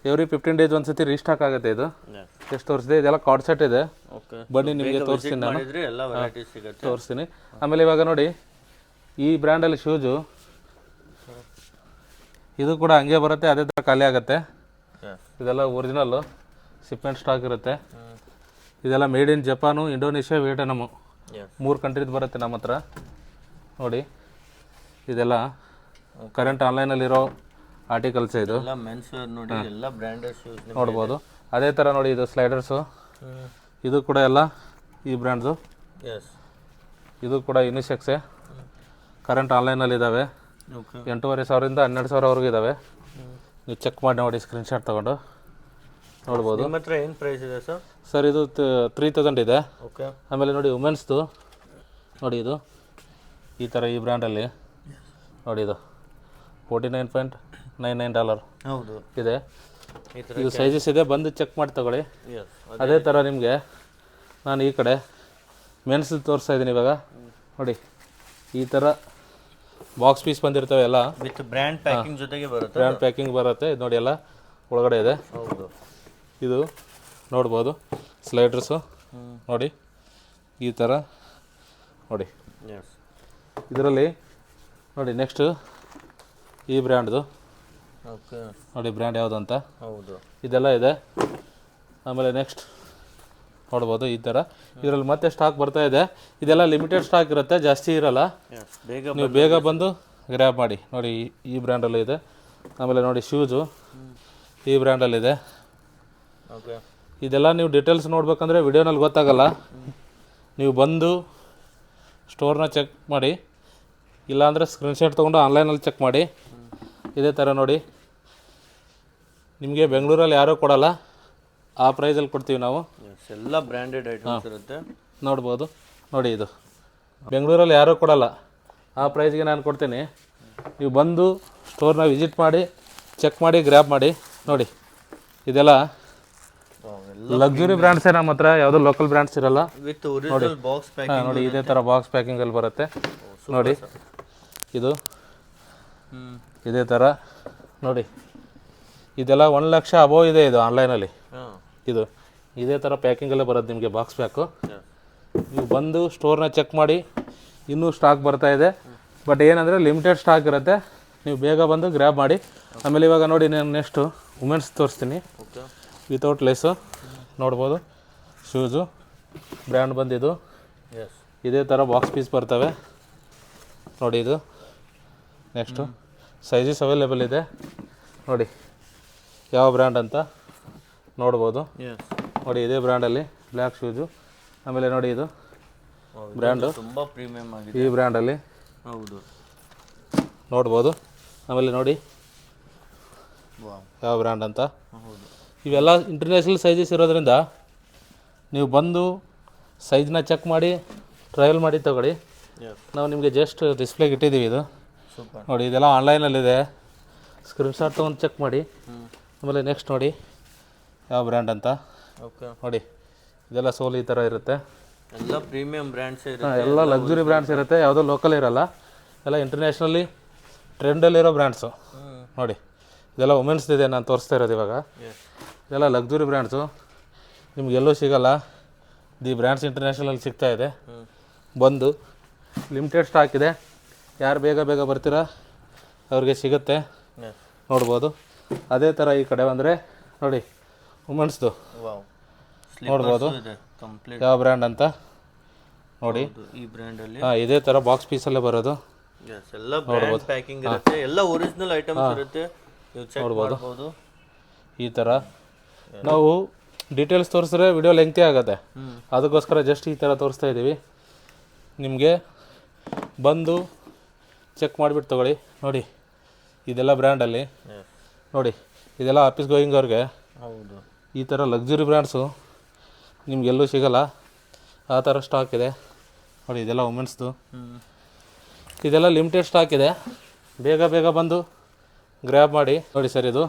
ಎವ್ರಿ 15 ಡೇಸ್ ಒಂದ್ಸತಿ ರೀಸ್ಟಾಕ್ ಆಗುತ್ತೆ. ಇದು ಎಷ್ಟು ತೋರಿಸಿದೆ. ಇದೆಲ್ಲ ಕಾರ್ಡ್ ಸೆಟ್ ಇದೆ. ಬನ್ನಿ ನಿಮಗೆ ತೋರಿಸ್ತೀನಿ ನಾನು. ತೋರಿಸ್ತೀನಿ. ಆಮೇಲೆ ಇವಾಗ ನೋಡಿ ಈ ಬ್ರ್ಯಾಂಡಲ್ಲಿ ಶೂಸು ಇದು ಕೂಡ ಹಂಗೆ ಬರುತ್ತೆ, ಅದೇ ಥರ ಖಾಲಿ ಆಗುತ್ತೆ. ಇದೆಲ್ಲ ಒರಿಜಿನಲ್ಲು ಶಿಪ್ಮೆಂಟ್ ಸ್ಟಾಕ್ ಇರುತ್ತೆ. ಇದೆಲ್ಲ made in Japan, Indonesia, Vietnam 3 ಕಂಟ್ರಿದು ಬರುತ್ತೆ ನಮ್ಮ ಹತ್ರ. ನೋಡಿ ಇದೆಲ್ಲ ಕರೆಂಟ್ ಆನ್ಲೈನಲ್ಲಿರೋ ಆರ್ಟಿಕಲ್ಸ್ ಇದು. ನೋಡ್ಬೋದು. ಅದೇ ಥರ ನೋಡಿ ಇದು ಸ್ಲೈಡರ್ಸು. ಇದು ಕೂಡ ಎಲ್ಲ ಈ ಬ್ರ್ಯಾಂಡ್ಸು. ಇದು ಕೂಡ ಯುನಿಸೆಕ್ಸೆ. ಕರೆಂಟ್ ಆನ್ಲೈನಲ್ಲಿ ಇದ್ದಾವೆ. 8500 12000ವರೆಗೂ ಇದ್ದಾವೆ. ನೀವು ಚೆಕ್ ಮಾಡಿ ನೋಡಿ, ಸ್ಕ್ರೀನ್ಶಾಟ್ ತೊಗೊಂಡು ನೋಡ್ಬೋದು. ನಿಮ್ಮ ಹತ್ರ ಏನು ಪ್ರೈಸ್ ಇದೆ ಸರ್? ಸರ್ ಇದು 3000 ಇದೆ. ಆಮೇಲೆ ನೋಡಿ ವುಮೆನ್ಸ್ದು ನೋಡಿ ಇದು ಈ ಥರ ಈ ಬ್ರ್ಯಾಂಡಲ್ಲಿ ನೋಡಿ ಇದು $49.99 ಹೌದು ಇದೆ. ಇದು ಸೈಜಸ್ ಇದೆ, ಬಂದು ಚೆಕ್ ಮಾಡಿ ತಗೊಳ್ಳಿ. ಅದೇ ಥರ ನಿಮಗೆ ನಾನು ಈ ಕಡೆ ಮೆನ್ಸ್ ತೋರಿಸ್ತಾ ಇದ್ದೀನಿ ಇವಾಗ. ನೋಡಿ ಈ ಥರ ಬಾಕ್ಸ್ ಪೀಸ್ ಬಂದಿರ್ತವೆ ಎಲ್ಲ ವಿತ್ ಬ್ರ್ಯಾಂಡ್ ಪ್ಯಾಕಿಂಗ್ ಜೊತೆಗೆ ಬರುತ್ತೆ. ಬ್ರ್ಯಾಂಡ್ ಪ್ಯಾಕಿಂಗ್ ಬರುತ್ತೆ. ಇದು ನೋಡಿ ಎಲ್ಲ ಒಳಗಡೆ ಇದೆ. ಹೌದು, ಇದು ನೋಡ್ಬೋದು ಸ್ಲೈಡರ್ಸು ನೋಡಿ ಈ ಥರ ನೋಡಿ. ಎಸ್, ಇದರಲ್ಲಿ ನೋಡಿ ನೆಕ್ಸ್ಟ್ ಈ ಬ್ರ್ಯಾಂಡ್ದು ಓಕೆ ನೋಡಿ ಬ್ರ್ಯಾಂಡ್ ಯಾವುದು ಅಂತ. ಹೌದು, ಇದೆಲ್ಲ ಇದೆ. ಆಮೇಲೆ ನೆಕ್ಸ್ಟ್ ನೋಡ್ಬೋದು ಈ ಥರ. ಇದರಲ್ಲಿ ಮತ್ತೆ ಸ್ಟಾಕ್ ಬರ್ತಾ ಇದೆ. ಇದೆಲ್ಲ ಲಿಮಿಟೆಡ್ ಸ್ಟಾಕ್ ಇರುತ್ತೆ, ಜಾಸ್ತಿ ಇರಲ್ಲ. ಎಸ್, ಬೇಗ ನೀವು ಬೇಗ ಬಂದು ಗ್ರ್ಯಾಬ್ ಮಾಡಿ. ನೋಡಿ ಈ ಬ್ರ್ಯಾಂಡಲ್ಲಿ ಇದೆ. ಆಮೇಲೆ ನೋಡಿ ಶೂಸು ಈ ಬ್ರ್ಯಾಂಡಲ್ಲಿದೆ. ಓಕೆ, ಇದೆಲ್ಲ ನೀವು ಡೀಟೇಲ್ಸ್ ನೋಡ್ಬೇಕಂದ್ರೆ ವಿಡಿಯೋನಲ್ಲಿ ಗೊತ್ತಾಗಲ್ಲ. ನೀವು ಬಂದು ಸ್ಟೋರ್ನ ಚೆಕ್ ಮಾಡಿ, ಇಲ್ಲಾಂದರೆ ಸ್ಕ್ರೀನ್ಶಾಟ್ ತೊಗೊಂಡು ಆನ್ಲೈನಲ್ಲಿ ಚೆಕ್ ಮಾಡಿ. ಇದೇ ಥರ ನೋಡಿ, ನಿಮಗೆ ಬೆಂಗಳೂರಲ್ಲಿ ಯಾರೂ ಕೊಡಲ್ಲ, ಆ ಪ್ರೈಸಲ್ಲಿ ಕೊಡ್ತೀವಿ ನಾವು. ಎಸ್, ಎಲ್ಲ ಬ್ರ್ಯಾಂಡೆಡ್ ಐಟಮ್ಸ್ ಇರುತ್ತೆ. ನೋಡ್ಬೋದು ನೋಡಿ, ಇದು ಬೆಂಗಳೂರಲ್ಲಿ ಯಾರೂ ಕೊಡಲ್ಲ, ಆ ಪ್ರೈಸ್ಗೆ ನಾನು ಕೊಡ್ತೀನಿ. ನೀವು ಬಂದು ಸ್ಟೋರ್ನ ವಿಸಿಟ್ ಮಾಡಿ, ಚೆಕ್ ಮಾಡಿ, ಗ್ರ್ಯಾಬ್ ಮಾಡಿ. ನೋಡಿ ಇದೆಲ್ಲ ಲಕ್ಸುರಿ ಬ್ರ್ಯಾಂಡ್ಸೇ ನಮ್ಮ ಹತ್ರ, ಯಾವುದೋ ಲೋಕಲ್ ಬ್ರ್ಯಾಂಡ್ಸ್ ಇರಲ್ಲ. With original box packing. ನೋಡಿ ಇದೇ ಥರ ಬಾಕ್ಸ್ ಪ್ಯಾಕಿಂಗಲ್ಲಿ ಬರುತ್ತೆ ನೋಡಿ. ಇದು ಇದೇ ಥರ ನೋಡಿ. ಇದೆಲ್ಲ 1 ಲಕ್ಷ ಅಬೋವ್ ಇದೆ ಇದು ಆನ್ಲೈನಲ್ಲಿ. ಇದು ಇದೇ ಥರ ಪ್ಯಾಕಿಂಗಲ್ಲೇ ಬರುತ್ತೆ ನಿಮಗೆ ಬಾಕ್ಸ್ ಪ್ಯಾಕು. ನೀವು ಬಂದು ಸ್ಟೋರ್ನ ಚೆಕ್ ಮಾಡಿ. ಇನ್ನೂ ಸ್ಟಾಕ್ ಬರ್ತಾ ಇದೆ, ಬಟ್ ಏನಂದರೆ ಲಿಮಿಟೆಡ್ ಸ್ಟಾಕ್ ಇರುತ್ತೆ. ನೀವು ಬೇಗ ಬಂದು ಗ್ರ್ಯಾಬ್ ಮಾಡಿ. ಆಮೇಲೆ ಇವಾಗ ನೋಡಿ ನಾನು ನೆಕ್ಸ್ಟು ವುಮೆನ್ಸ್ ತೋರಿಸ್ತೀನಿ. ವಿತೌಟ್ ಲೇಸು ನೋಡ್ಬೋದು. ಶೂಸು ಬ್ರ್ಯಾಂಡ್ ಬಂದಿದ್ದು ಇದೇ ಥರ ಬಾಕ್ಸ್ ಪೀಸ್ ಬರ್ತವೆ ನೋಡಿ. ಇದು ನೆಕ್ಸ್ಟು ಸೈಜಸ್ ಅವೈಲೇಬಲ್ ಇದೆ ನೋಡಿ, ಯಾವ ಬ್ರ್ಯಾಂಡ್ ಅಂತ ನೋಡ್ಬೋದು. ನೋಡಿ ಇದೇ ಬ್ರ್ಯಾಂಡಲ್ಲಿ ಬ್ಲ್ಯಾಕ್ ಶೂಸು. ಆಮೇಲೆ ನೋಡಿ ಇದು ಬ್ರ್ಯಾಂಡು ತುಂಬ ಪ್ರೀಮಿಯಮ್ ಆಗಿದೆ, ಈ ಬ್ರ್ಯಾಂಡಲ್ಲಿ ಹೌದು ನೋಡ್ಬೋದು. ಆಮೇಲೆ ನೋಡಿ ಯಾವ ಬ್ರ್ಯಾಂಡ್ ಅಂತ. ಹೌದು, ಇವೆಲ್ಲ ಇಂಟರ್ನ್ಯಾಷನಲ್ ಸೈಜಸ್ ಇರೋದ್ರಿಂದ ನೀವು ಬಂದು ಸೈಜ್ನ ಚೆಕ್ ಮಾಡಿ, ಟ್ರಯಲ್ ಮಾಡಿ ತಗೊಳ್ಳಿ. ನಾವು ನಿಮಗೆ ಜಸ್ಟ್ ಡಿಸ್ಪ್ಲೇಗೆ ಇಟ್ಟಿದ್ದೀವಿ. ಇದು ಸೂಪರ್ ನೋಡಿ, ಇದೆಲ್ಲ ಆನ್ಲೈನಲ್ಲಿದೆ. ಸ್ಕ್ರೀನ್ಶಾಟ್ ತೊಗೊಂಡು ಚೆಕ್ ಮಾಡಿ. ಆಮೇಲೆ ನೆಕ್ಸ್ಟ್ ನೋಡಿ ಯಾವ ಬ್ರ್ಯಾಂಡ್ ಅಂತ. ಓಕೆ, ನೋಡಿ ಇದೆಲ್ಲ ಸೋಲ್ ಈ ಥರ ಇರುತ್ತೆ. ಎಲ್ಲ ಪ್ರೀಮಿಯಂ ಬ್ರ್ಯಾಂಡ್ಸ್ ಇರುತ್ತೆ, ಎಲ್ಲ ಲಕ್ಸುರಿ ಬ್ರ್ಯಾಂಡ್ಸ್ ಇರುತ್ತೆ, ಯಾವುದೋ ಲೋಕಲ್ ಇರಲ್ಲ. ಎಲ್ಲ ಇಂಟರ್ನ್ಯಾಷನಲಿ ಟ್ರೆಂಡಲ್ಲಿರೋ ಬ್ರ್ಯಾಂಡ್ಸು ನೋಡಿ. ಇದೆಲ್ಲ ವುಮೆನ್ಸ್ದಿದೆ ನಾನು ತೋರಿಸ್ತಾ ಇರೋದು ಇವಾಗ. ಇದೆಲ್ಲ ಲಕ್ಸುರಿ ಬ್ರ್ಯಾಂಡ್ಸು, ನಿಮಗೆಲ್ಲೂ ಸಿಗೋಲ್ಲ. ದಿ ಬ್ರ್ಯಾಂಡ್ಸ್ ಇಂಟರ್ನ್ಯಾಷನಲ್ ಸಿಗ್ತಾ ಇದೆ. ಬಂದು ಲಿಮಿಟೆಡ್ ಸ್ಟಾಕ್ ಇದೆ, ಯಾರು ಬೇಗ ಬೇಗ ಬರ್ತೀರಾ ಅವ್ರಿಗೆ ಸಿಗುತ್ತೆ ನೋಡ್ಬೋದು. ಅದೇ ಥರ ಈ ಕಡೆ ಬಂದರೆ ನೋಡಿ ವುಮೆನ್ಸ್ದು ನೋಡ್ಬೋದು ಯಾವ ಬ್ರ್ಯಾಂಡ್ ಅಂತ ನೋಡಿ. ಈ ಬ್ರ್ಯಾಂಡಲ್ಲಿ ಇದೇ ಥರ ಬಾಕ್ಸ್ ಪೀಸಲ್ಲೇ ಬರೋದು. ಎಲ್ಲ ಬ್ರ್ಯಾಂಡ್ ಪ್ಯಾಕಿಂಗ್ ಇರುತ್ತೆ, ಎಲ್ಲ ಒರಿಜಿನಲ್ ಐಟಮ್ಸ್ ಇರುತ್ತೆ, ನೀವು ಚೆಕ್ ಮಾಡಬಹುದು. ಈ ಥರ ನಾವು ಡೀಟೇಲ್ಸ್ ತೋರಿಸಿದ್ರೆ ವಿಡಿಯೋ ಲೆಂಗ್ತಿ ಆಗುತ್ತೆ, ಅದಕ್ಕೋಸ್ಕರ ಜಸ್ಟ್ ಈ ಥರ ತೋರಿಸ್ತಾ ಇದ್ದೀವಿ. ನಿಮಗೆ ಬಂದು ಚೆಕ್ ಮಾಡಿಬಿಟ್ಟು ತೊಗೊಳ್ಳಿ. ನೋಡಿ ಇದೆಲ್ಲ ಬ್ರ್ಯಾಂಡಲ್ಲಿ ನೋಡಿ, ಇದೆಲ್ಲ ಆಫೀಸ್ ಗೋಯಿಂಗ್ ಅವ್ರಿಗೆ ಹೌದು. ಈ ಥರ ಲಕ್ಸುರಿ ಬ್ರ್ಯಾಂಡ್ಸು ನಿಮಗೆಲ್ಲೂ ಸಿಗೋಲ್ಲ, ಆ ಥರ ಸ್ಟಾಕ್ ಇದೆ ನೋಡಿ. ಇದೆಲ್ಲ ವುಮೆನ್ಸ್ದು, ಇದೆಲ್ಲ ಲಿಮಿಟೆಡ್ ಸ್ಟಾಕ್ ಇದೆ, ಬೇಗ ಬೇಗ ಬಂದು ಗ್ರ್ಯಾಬ್ ಮಾಡಿ. ನೋಡಿ ಸರ್, ಇದು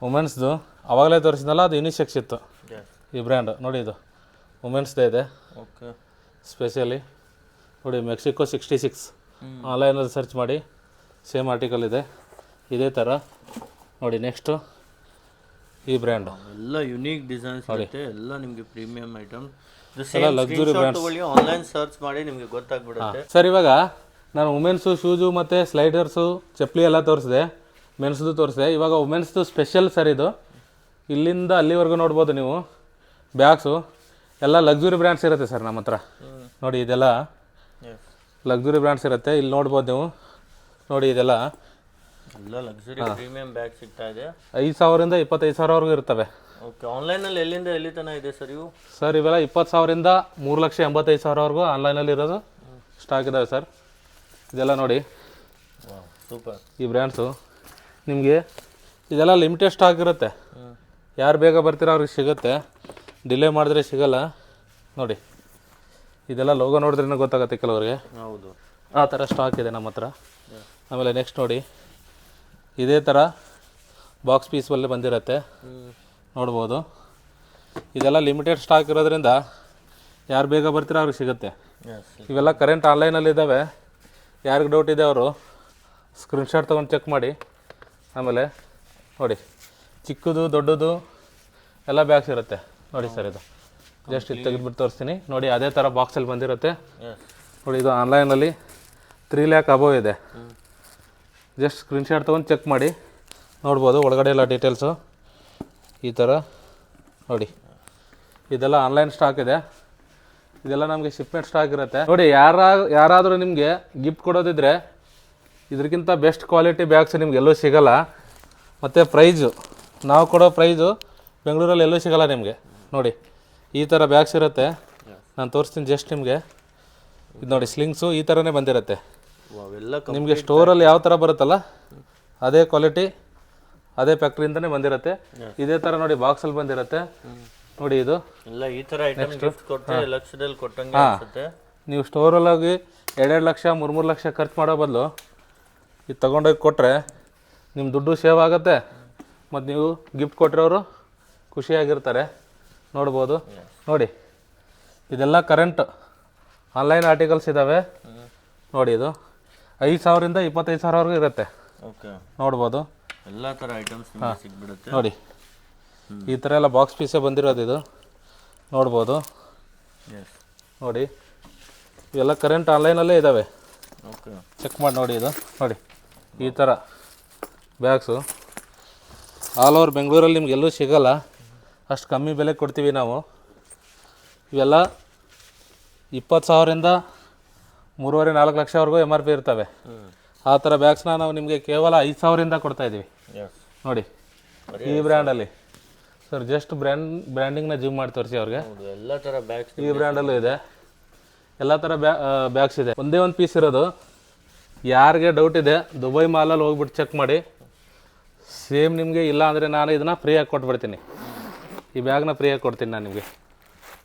ವುಮೆನ್ಸ್ದು ಆವಾಗಲೇ ತೋರಿಸಿದ್ನಲ್ಲ, ಅದು ಯುನಿಸೆಕ್ಸ್ ಇತ್ತು ಈ ಬ್ರ್ಯಾಂಡ್. ನೋಡಿ ಇದು ವುಮೆನ್ಸ್ದೇ ಇದೆ. ಓಕೆ, ಸ್ಪೆಷಲಿ ನೋಡಿ ಮೆಕ್ಸಿಕೋ 66 ಆನ್ಲೈನಲ್ಲಿ ಸರ್ಚ್ ಮಾಡಿ, ಸೇಮ್ ಆರ್ಟಿಕಲ್ ಇದೆ ಇದೇ ಥರ ನೋಡಿ. ನೆಕ್ಸ್ಟು ಈ ಬ್ರ್ಯಾಂಡ್ ಎಲ್ಲ ಯುನೀಕ್ ಡಿಸೈನ್ಸ್ ಇರುತ್ತೆ, ಎಲ್ಲ ನಿಮಗೆ premium item. Luxury brands online search ಮಾಡಿ ನಿಮಗೆ ಗೊತ್ತಾಗ್ಬಿಡುತ್ತೆ. ಸರ್ ಇವಾಗ ನಾನು ವುಮೆನ್ಸು ಶೂಸು ಮತ್ತು ಸ್ಲೈಡರ್ಸು ಚಪ್ಪಲಿ ಎಲ್ಲ ತೋರಿಸಿದೆ, ಮೆನ್ಸ್ದು ತೋರಿಸಿದೆ. ಇವಾಗ ವುಮೆನ್ಸ್ದು ಸ್ಪೆಷಲ್ ಸರ್ ಇದು. ಇಲ್ಲಿಂದ ಅಲ್ಲಿವರೆಗೂ ನೋಡ್ಬೋದು ನೀವು. ಬ್ಯಾಗ್ಸು ಎಲ್ಲ ಲಕ್ಸುರಿ ಬ್ರ್ಯಾಂಡ್ಸ್ ಇರುತ್ತೆ ಸರ್ ನಮ್ಮ ಹತ್ರ. ನೋಡಿ ಇದೆಲ್ಲ ಲಕ್ಸುರಿ ಬ್ರ್ಯಾಂಡ್ಸ್ ಇರುತ್ತೆ, ಇಲ್ಲಿ ನೋಡ್ಬೋದು ನೀವು. ನೋಡಿ ಇದೆಲ್ಲ ಎಲ್ಲ ಲಕ್ಸುರಿ ಪ್ರೀಮಿಯಂ ಬ್ಯಾಗ್ ಸಿಗ್ತಾ ಇದೆ. 5,000ರಿಂದ 25,000ವರೆಗೂ ಇರ್ತವೆ. ಓಕೆ, ಆನ್ಲೈನಲ್ಲಿ ಎಲ್ಲಿಂದ ಎಲ್ಲಿ ತನಕ ಇದೆ ಸರ್ ಇವು? ಸರ್ ಇವೆಲ್ಲ 20,000ರಿಂದ 3,85,000ವರೆಗೂ ಆನ್ಲೈನಲ್ಲಿ ಇರೋದು ಸ್ಟಾಕ್ ಇದ್ದಾವೆ ಸರ್. ಇದೆಲ್ಲ ನೋಡಿ ಸೂಪರ್. ಈ ಬ್ರ್ಯಾಂಡ್ಸು ನಿಮಗೆ ಇದೆಲ್ಲ ಲಿಮಿಟೆಡ್ ಸ್ಟಾಕ್ ಇರುತ್ತೆ, ಯಾರು ಬೇಗ ಬರ್ತೀರೋ ಅವ್ರಿಗೆ ಸಿಗುತ್ತೆ, ಡಿಲೇ ಮಾಡಿದ್ರೆ ಸಿಗಲ್ಲ. ನೋಡಿ ಇದೆಲ್ಲ ಲೋಗೋ ನೋಡಿದ್ರೆ ಗೊತ್ತಾಗುತ್ತೆ ಕೆಲವರಿಗೆ. ಹೌದು, ಆ ಥರ ಸ್ಟಾಕ್ ಇದೆ ನಮ್ಮ ಹತ್ರ. ಆಮೇಲೆ ನೆಕ್ಸ್ಟ್ ನೋಡಿ ಇದೇ ಥರ ಬಾಕ್ಸ್ ಪೀಸಲ್ಲೇ ಬಂದಿರುತ್ತೆ ನೋಡ್ಬೋದು. ಇದೆಲ್ಲ ಲಿಮಿಟೆಡ್ ಸ್ಟಾಕ್ ಇರೋದ್ರಿಂದ ಯಾರು ಬೇಗ ಬರ್ತೀರೋ ಅವ್ರಿಗೆ ಸಿಗುತ್ತೆ. ಇವೆಲ್ಲ ಕರೆಂಟ್ ಆನ್ಲೈನಲ್ಲಿದ್ದಾವೆ, ಯಾರಿಗೆ ಡೌಟ್ ಇದೆ ಅವರು ಸ್ಕ್ರೀನ್ಶಾಟ್ ತೊಗೊಂಡು ಚೆಕ್ ಮಾಡಿ. ಆಮೇಲೆ ನೋಡಿ ಚಿಕ್ಕದು ದೊಡ್ಡದು ಎಲ್ಲ ಬ್ಯಾಗ್ಸ್ ಇರುತ್ತೆ ನೋಡಿ ಸರ್. ಇದು ಜಸ್ಟ್ ಇದು ತೆಗೆದುಬಿಟ್ಟು ತೋರಿಸ್ತೀನಿ ನೋಡಿ. ಅದೇ ಥರ ಬಾಕ್ಸಲ್ಲಿ ಬಂದಿರುತ್ತೆ ನೋಡಿ. ಇದು ಆನ್ಲೈನಲ್ಲಿ 3 lakh ಅಬೋವ್ ಇದೆ. ಜಸ್ಟ್ ಸ್ಕ್ರೀನ್ಶಾಟ್ ತೊಗೊಂಡು ಚೆಕ್ ಮಾಡಿ ನೋಡ್ಬೋದು. ಒಳಗಡೆ ಎಲ್ಲ ಡೀಟೇಲ್ಸು ಈ ಥರ ನೋಡಿ. ಇದೆಲ್ಲ ಆನ್ಲೈನ್ ಸ್ಟಾಕ್ ಇದೆ. ಇದೆಲ್ಲ ನಮಗೆ ಶಿಪ್ಮೆಂಟ್ ಸ್ಟಾಕ್ ಇರುತ್ತೆ ನೋಡಿ. ಯಾರಾದರೂ ನಿಮಗೆ ಗಿಫ್ಟ್ ಕೊಡೋದಿದ್ರೆ ಇದಕ್ಕಿಂತ ಬೆಸ್ಟ್ ಕ್ವಾಲಿಟಿ ಬ್ಯಾಗ್ಸ್ ನಿಮ್ಗೆ ಎಲ್ಲೂ ಸಿಗೋಲ್ಲ. ಮತ್ತು ಪ್ರೈಸು ನಾವು ಕೊಡೋ ಪ್ರೈಸು ಬೆಂಗಳೂರಲ್ಲಿ ಎಲ್ಲೂ ಸಿಗೋಲ್ಲ ನಿಮಗೆ ನೋಡಿ. ಈ ಥರ ಬ್ಯಾಗ್ಸ್ ಇರುತ್ತೆ. ನಾನು ತೋರಿಸ್ತೀನಿ ಜಸ್ಟ್ ನಿಮಗೆ. ಇದು ನೋಡಿ ಸ್ಲಿಂಗ್ಸು ಈ ಥರನೇ ಬಂದಿರುತ್ತೆ ನಿಮಗೆ. ಸ್ಟೋರಲ್ಲಿ ಯಾವ ಥರ ಬರುತ್ತಲ್ಲ ಅದೇ ಕ್ವಾಲಿಟಿ ಅದೇ ಫ್ಯಾಕ್ಟ್ರಿಯಿಂದನೇ ಬಂದಿರುತ್ತೆ. ಇದೇ ಥರ ನೋಡಿ ಬಾಕ್ಸಲ್ಲಿ ಬಂದಿರುತ್ತೆ ನೋಡಿ. ಇದು ಎಲ್ಲ ಈ ಥರ ಐಟಮ್ ಗಿಫ್ಟ್ ಕೊಟ್ಟರೆ ಲಕ್ಷದಲ್ಲಿ ಕೊಟ್ಟಂಗೆ ಅನ್ಸುತ್ತೆ. ನೀವು ಸ್ಟೋರಲ್ಲಾಗಿ 2-2 ಲಕ್ಷ 3-3 ಲಕ್ಷ ಖರ್ಚು ಮಾಡೋ ಬದಲು ಇದು ತೊಗೊಂಡೋಗಿ ಕೊಟ್ಟರೆ ನಿಮ್ಮ ದುಡ್ಡು ಸೇವ್ ಆಗುತ್ತೆ ಮತ್ತು ನೀವು ಗಿಫ್ಟ್ ಕೊಟ್ಟಿರೋರು ಖುಷಿಯಾಗಿರ್ತಾರೆ. ನೋಡ್ಬೋದು ನೋಡಿ. ಇದೆಲ್ಲ ಕರೆಂಟ್ ಆನ್ಲೈನ್ ಆರ್ಟಿಕಲ್ಸ್ ಇದ್ದಾವೆ ನೋಡಿ. ಇದು 5,000 ಇಂದ 25,000ವರೆಗೂ ಇರುತ್ತೆ. ಓಕೆ ನೋಡ್ಬೋದು ಎಲ್ಲ ಥರ ಐಟಮ್ಸ್ ಸಿಗ್ಬಿಡುತ್ತೆ ನೋಡಿ. ಈ ಥರ ಎಲ್ಲ ಬಾಕ್ಸ್ ಪೀಸೇ ಬಂದಿರೋದು ಇದು ನೋಡ್ಬೋದು ನೋಡಿ. ಇವೆಲ್ಲ ಕರೆಂಟ್ ಆನ್ಲೈನಲ್ಲೇ ಇದ್ದಾವೆ. ಓಕೆ ಚೆಕ್ ಮಾಡಿ ನೋಡಿ. ಇದು ನೋಡಿ ಈ ಥರ ಬ್ಯಾಗ್ಸು ಆಲ್ ಓವರ್ ಬೆಂಗಳೂರಲ್ಲಿ ನಿಮ್ಗೆ ಎಲ್ಲೂ ಸಿಗೋಲ್ಲ. ಅಷ್ಟು ಕಮ್ಮಿ ಬೆಲೆ ಕೊಡ್ತೀವಿ ನಾವು. ಇವೆಲ್ಲ 20,000 ಇಂದ 3.5-4 ಲಕ್ಷವರೆಗೂ MRP ಇರ್ತವೆ. ಆ ಥರ ಬ್ಯಾಗ್ಸ್ನ ನಾವು ನಿಮಗೆ ಕೇವಲ 5,000 ಇಂದ ಕೊಡ್ತಾಯಿದ್ದೀವಿ ನೋಡಿ. ಈ ಬ್ರ್ಯಾಂಡಲ್ಲಿ ಸರ್ ಜಸ್ಟ್ ಬ್ರ್ಯಾಂಡಿಂಗ್ನ ಜಿಮ್ ಮಾಡಿ ತೋರಿಸಿ ಅವ್ರಿಗೆ. ಎಲ್ಲ ಥರ ಬ್ಯಾಗ್ಸ್ ಈ ಬ್ರ್ಯಾಂಡಲ್ಲೂ ಇದೆ. ಎಲ್ಲ ಥರ ಬ್ಯಾಗ್ಸ್ ಇದೆ. ಒಂದೇ ಒಂದು ಪೀಸ್ ಇರೋದು. ಯಾರಿಗೆ ಡೌಟ್ ಇದೆ ದುಬೈ ಮಾಲಲ್ಲಿ ಹೋಗ್ಬಿಟ್ಟು ಚೆಕ್ ಮಾಡಿ. ಸೇಮ್ ನಿಮಗೆ ಇಲ್ಲ ಅಂದರೆ ನಾನು ಇದನ್ನು ಫ್ರೀಯಾಗಿ ಕೊಟ್ಬಿಡ್ತೀನಿ. ಈ ಬ್ಯಾಗ್ನ ಫ್ರೀಯಾಗಿ ಕೊಡ್ತೀನಿ ನಾನು ನಿಮಗೆ.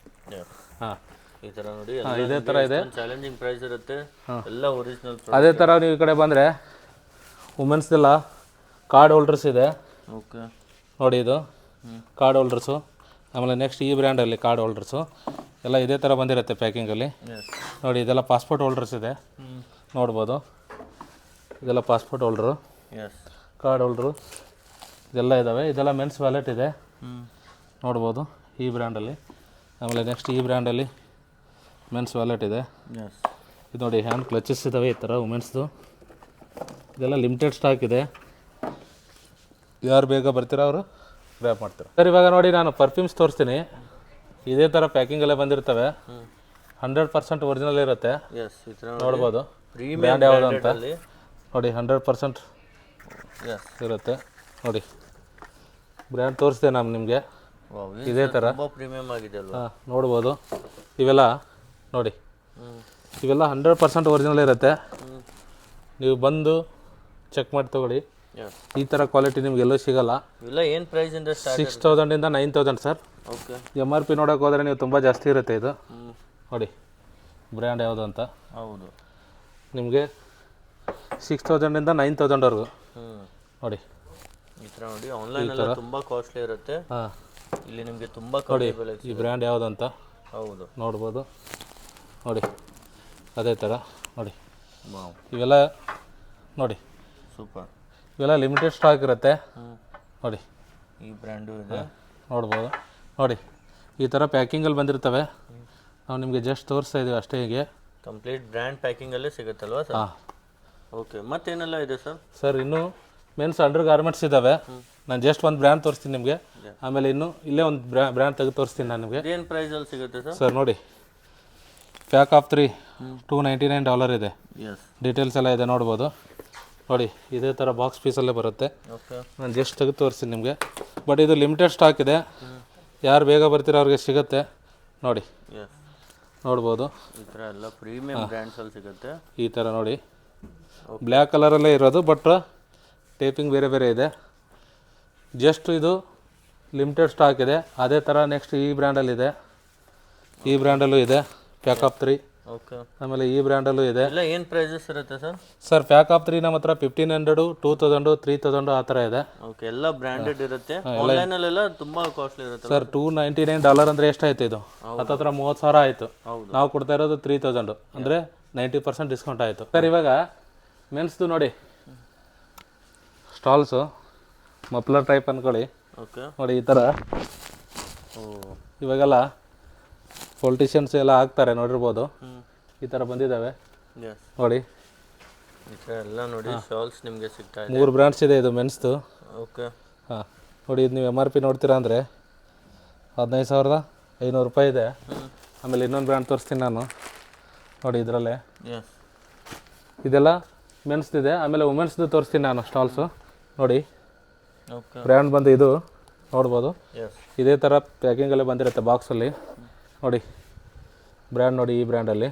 ಹಾಂ ಈ ಥರ ನೋಡಿ ಇದೇ ಥರ ಇದೆ. ಚಾಲೆಂಜಿಂಗ್ ಪ್ರೈಸ್ ಇರುತ್ತೆ. ಎಲ್ಲ ಒರಿಜಿನಲ್. ಅದೇ ಥರ ನೀವು ಈ ಕಡೆ ಬಂದರೆ ವುಮೆನ್ಸ್ದೆಲ್ಲ ಕಾರ್ಡ್ ಹೋಲ್ಡರ್ಸ್ ಇದೆ. ಓಕೆ ನೋಡಿ ಇದು ಕಾರ್ಡ್ ಹೋಲ್ಡರ್ಸು. ಆಮೇಲೆ ನೆಕ್ಸ್ಟ್ ಈ ಬ್ರ್ಯಾಂಡಲ್ಲಿ ಕಾರ್ಡ್ ಹೋಲ್ಡರ್ಸು ಎಲ್ಲ ಇದೇ ಥರ ಬಂದಿರುತ್ತೆ ಪ್ಯಾಕಿಂಗಲ್ಲಿ ನೋಡಿ. ಇದೆಲ್ಲ ಪಾಸ್ಪೋರ್ಟ್ ಹೋಲ್ಡರ್ಸ್ ಇದೆ ನೋಡ್ಬೋದು. ಇದೆಲ್ಲ ಪಾಸ್ಪೋರ್ಟ್ ಹೋಲ್ಡ್ರು, ಕಾರ್ಡ್ ಹೋಲ್ಡ್ರು ಇದೆಲ್ಲ ಇದ್ದಾವೆ. ಇದೆಲ್ಲ ಮೆನ್ಸ್ ವ್ಯಾಲೆಟ್ ಇದೆ ನೋಡ್ಬೋದು ಈ ಬ್ರ್ಯಾಂಡಲ್ಲಿ. ಆಮೇಲೆ ನೆಕ್ಸ್ಟ್ ಈ ಬ್ರ್ಯಾಂಡಲ್ಲಿ ಮೆನ್ಸ್ ವ್ಯಾಲೆಟ್ ಇದೆ. ಇದು ನೋಡಿ ಹ್ಯಾಂಡ್ ಕ್ಲಚಸ್ ಇದ್ದಾವೆ ಈ ಥರ ವುಮೆನ್ಸ್ದು. ಇದೆಲ್ಲ ಲಿಮಿಟೆಡ್ ಸ್ಟಾಕ್ ಇದೆ. ಯಾರು ಬೇಗ ಬರ್ತೀರೋ ಅವರು ಗ್ರ್ಯಾಬ್ ಮಾಡ್ತಾರೆ. ಸರ್ ಇವಾಗ ನೋಡಿ ನಾನು ಪರ್ಫ್ಯೂಮ್ಸ್ ತೋರಿಸ್ತೀನಿ. ಇದೇ ಥರ ಪ್ಯಾಕಿಂಗಲ್ಲೇ ಬಂದಿರ್ತವೆ. 100% ಒರಿಜಿನಲ್ ಇರುತ್ತೆ ನೋಡ್ಬೋದು. ಬ್ರ್ಯಾಂಡ್ ಯಾವುದು ಅಂತ ನೋಡಿ. 100% ಇರುತ್ತೆ ನೋಡಿ. ಬ್ರ್ಯಾಂಡ್ ತೋರಿಸ್ದೆ ನಾನು ನಿಮಗೆ ಇದೇ ಥರ. ಪ್ರೀಮಿಯಂ ಆಗಿದೆ ಅಲ್ವಾ? ಹಾಂ ನೋಡ್ಬೋದು. ಇವೆಲ್ಲ ನೋಡಿ ಇವೆಲ್ಲ 100% ಒರಿಜಿನಲ್ ಇರುತ್ತೆ. ನೀವು ಬಂದು ಚೆಕ್ ಮಾಡಿ ತೊಗೊಳ್ಳಿ. ಈ ಥರ ಕ್ವಾಲಿಟಿ ನಿಮ್ಗೆ ಎಲ್ಲೂ ಸಿಗೋಲ್ಲ. ಇವೆಲ್ಲ ಏನು ಪ್ರೈಸಿಂದ ಸ್ಟಾರ್ಟ್? 6,000 ಇಂದ 9,000 ಸರ್. ಓಕೆ MRP ನೋಡೋಕೆ ಹೋದರೆ ನೀವು ತುಂಬ ಜಾಸ್ತಿ ಇರುತ್ತೆ. ಇದು ನೋಡಿ ಬ್ರ್ಯಾಂಡ್ ಯಾವುದು ಅಂತ. ಹೌದು ನಿಮಗೆ 6,000 ಇಂದ 9,000ವರೆಗೂ ನೋಡಿ. ಈ ಥರ ನೋಡಿ ಆನ್ಲೈನ್ ಎಲ್ಲ ತುಂಬ ಕಾಸ್ಟ್ಲಿ ಇರುತ್ತೆ. ಹಾಂ ಇಲ್ಲಿ ನಿಮಗೆ ತುಂಬ ಕಡಿಮೆ ಬೆಲೆ. ಈ ಬ್ರ್ಯಾಂಡ್ ಯಾವುದು ಅಂತ ಹೌದು ನೋಡ್ಬೋದು ನೋಡಿ. ಅದೇ ಥರ ನೋಡಿ. ಇವೆಲ್ಲ ನೋಡಿ ಸೂಪರ್. ಇವೆಲ್ಲ ಲಿಮಿಟೆಡ್ ಸ್ಟಾಕ್ ಇರುತ್ತೆ ನೋಡಿ. ಈ ಬ್ರ್ಯಾಂಡು ಇದೆ ನೋಡ್ಬೋದು ನೋಡಿ. ಈ ಥರ ಪ್ಯಾಕಿಂಗಲ್ಲಿ ಬಂದಿರ್ತವೆ. ನಾವು ನಿಮಗೆ ಜಸ್ಟ್ ತೋರಿಸ್ತಾ ಇದ್ದೀವಿ ಅಷ್ಟೇ. ಹೀಗೆ ಕಂಪ್ಲೀಟ್ ಬ್ರ್ಯಾಂಡ್ ಪ್ಯಾಕಿಂಗಲ್ಲೇ ಸಿಗುತ್ತಲ್ವಾ ಸರ್? ಹಾಂ ಓಕೆ. ಮತ್ತೇನೆಲ್ಲ ಇದೆ ಸರ್? ಸರ್ ಇನ್ನೂ ಮೆನ್ಸ್ ಅಂಡರ್ ಗಾರ್ಮೆಂಟ್ಸ್ ಇದ್ದಾವೆ. ನಾನು ಜಸ್ಟ್ ಒಂದು ಬ್ರ್ಯಾಂಡ್ ತೋರಿಸ್ತೀನಿ ನಿಮಗೆ. ಆಮೇಲೆ ಇನ್ನೂ ಇಲ್ಲೇ ಒಂದು ಬ್ರ್ಯಾಂಡ್ ತೆಗೆದು ತೋರಿಸ್ತೀನಿ ನಾನು ನಿಮಗೆ. ಏನು ಪ್ರೈಸಲ್ಲಿ ಸಿಗುತ್ತೆ ಸರ್? ಸರ್ ನೋಡಿ ಪ್ಯಾಕ್ ಆಫ್ 3 $299 ಇದೆ. ಡೀಟೇಲ್ಸ್ ಎಲ್ಲ ಇದೆ ನೋಡ್ಬೋದು ನೋಡಿ. ಇದೇ ಥರ ಬಾಕ್ಸ್ ಪೀಸಲ್ಲೇ ಬರುತ್ತೆ. ನಾನು ಜಸ್ಟ್ ತೆಗೆದು ತೋರಿಸ್ತೀನಿ ನಿಮಗೆ. ಬಟ್ ಇದು ಲಿಮಿಟೆಡ್ ಸ್ಟಾಕ್ ಇದೆ. ಯಾರು ಬೇಗ ಬರ್ತೀರೋ ಅವ್ರಿಗೆ ಸಿಗುತ್ತೆ ನೋಡಿ. ನೋಡ್ಬೋದು ಈ ಥರ ಎಲ್ಲ ಪ್ರೀಮಿಯಂ ಬ್ರ್ಯಾಂಡ್ಸಲ್ಲಿ ಸಿಗುತ್ತೆ. ಈ ಥರ ನೋಡಿ ಬ್ಲ್ಯಾಕ್ ಕಲರಲ್ಲೇ ಇರೋದು. ಬಟ್ ಟೇಪಿಂಗ್ ಬೇರೆ ಬೇರೆ ಇದೆ. ಜಸ್ಟ್ ಇದು ಲಿಮಿಟೆಡ್ ಸ್ಟಾಕ್ ಇದೆ. ಅದೇ ಥರ ನೆಕ್ಸ್ಟ್ ಈ ಬ್ರ್ಯಾಂಡಲ್ಲಿದೆ. ಈ ಬ್ರ್ಯಾಂಡಲ್ಲೂ ಇದೆ ಪ್ಯಾಕ್ ಆಫ್ 3. ಓಕೆ. ಆಮೇಲೆ ಈ ಬ್ರ್ಯಾಂಡಲ್ಲೂ ಇದೆ. ಎಲ್ಲ ಏನು ಪ್ರೈಸಸ್ ಇರುತ್ತೆ ಸರ್? ಸರ್ ಪ್ಯಾಕ್ ಆಫ್ 3 ನಮ್ಮ ಹತ್ರ 1,500, 2,000, 3,000 ಆ ಥರ ಇದೆ. ಓಕೆ. ಎಲ್ಲ ಬ್ರ್ಯಾಂಡೆಡ್ ಇರುತ್ತೆ. ಆನ್ಲೈನಲ್ಲೆಲ್ಲ ತುಂಬ ಕಾಸ್ಟ್ಲಿ ಇರುತ್ತೆ ಸರ್. $299 ಅಂದರೆ ಎಷ್ಟಾಯ್ತು? ಇದು ಹತ್ತತ್ರ 30,000 ಆಯಿತು. ನಾವು ಕೊಡ್ತಾ ಇರೋದು 3,000 ಅಂದರೆ 90% ಡಿಸ್ಕೌಂಟ್ ಆಯಿತು ಸರ್. ಇವಾಗ ಮೆನ್ಸ್ದು ನೋಡಿ ಸ್ಟಾಲ್ಸು ಮಫ್ಲರ್ ಟೈಪ್ ಅಂದ್ಕೊಳ್ಳಿ. ಓಕೆ ನೋಡಿ ಈ ಥರ ಇವಾಗೆಲ್ಲ ಪೊಲಿಟಿಷಿಯನ್ಸ್ ಎಲ್ಲ ಹಾಕ್ತಾರೆ ನೋಡಿರ್ಬೋದು. ಈ ಥರ ಬಂದಿದ್ದಾವೆ ನೋಡಿ. ಈ ಥರ ಎಲ್ಲ ನೋಡಿ ಶಾಲ್ಸ್ ನಿಮಗೆ ಸಿಗ್ತಾ ಇದೆ. 3 ಬ್ರ್ಯಾಂಡ್ಸ್ ಇದೆ ಇದು ಮೆನ್ಸ್ದು. ಓಕೆ ಹಾಂ ನೋಡಿ, ಇದು ನೀವು MRP ನೋಡ್ತೀರಾ ಅಂದರೆ 15,500 ರೂಪಾಯಿ ಇದೆ. ಆಮೇಲೆ ಇನ್ನೊಂದು ಬ್ರ್ಯಾಂಡ್ ತೋರಿಸ್ತೀನಿ ನಾನು ನೋಡಿ ಇದರಲ್ಲೇ. ಇದೆಲ್ಲ ಮೆನ್ಸ್ದಿದೆ. ಆಮೇಲೆ ವುಮೆನ್ಸ್ದು ತೋರಿಸ್ತೀನಿ ನಾನು ಸ್ಟಾಲ್ಸು ನೋಡಿ. ಓಕೆ ಬ್ರ್ಯಾಂಡ್ ಬಂದು ಇದು ನೋಡ್ಬೋದು. ಇದೇ ಥರ ಪ್ಯಾಕಿಂಗಲ್ಲೇ ಬಂದಿರುತ್ತೆ ಬಾಕ್ಸಲ್ಲಿ ನೋಡಿ. ಬ್ರ್ಯಾಂಡ್ ನೋಡಿ, ಈ ಬ್ರ್ಯಾಂಡಲ್ಲಿ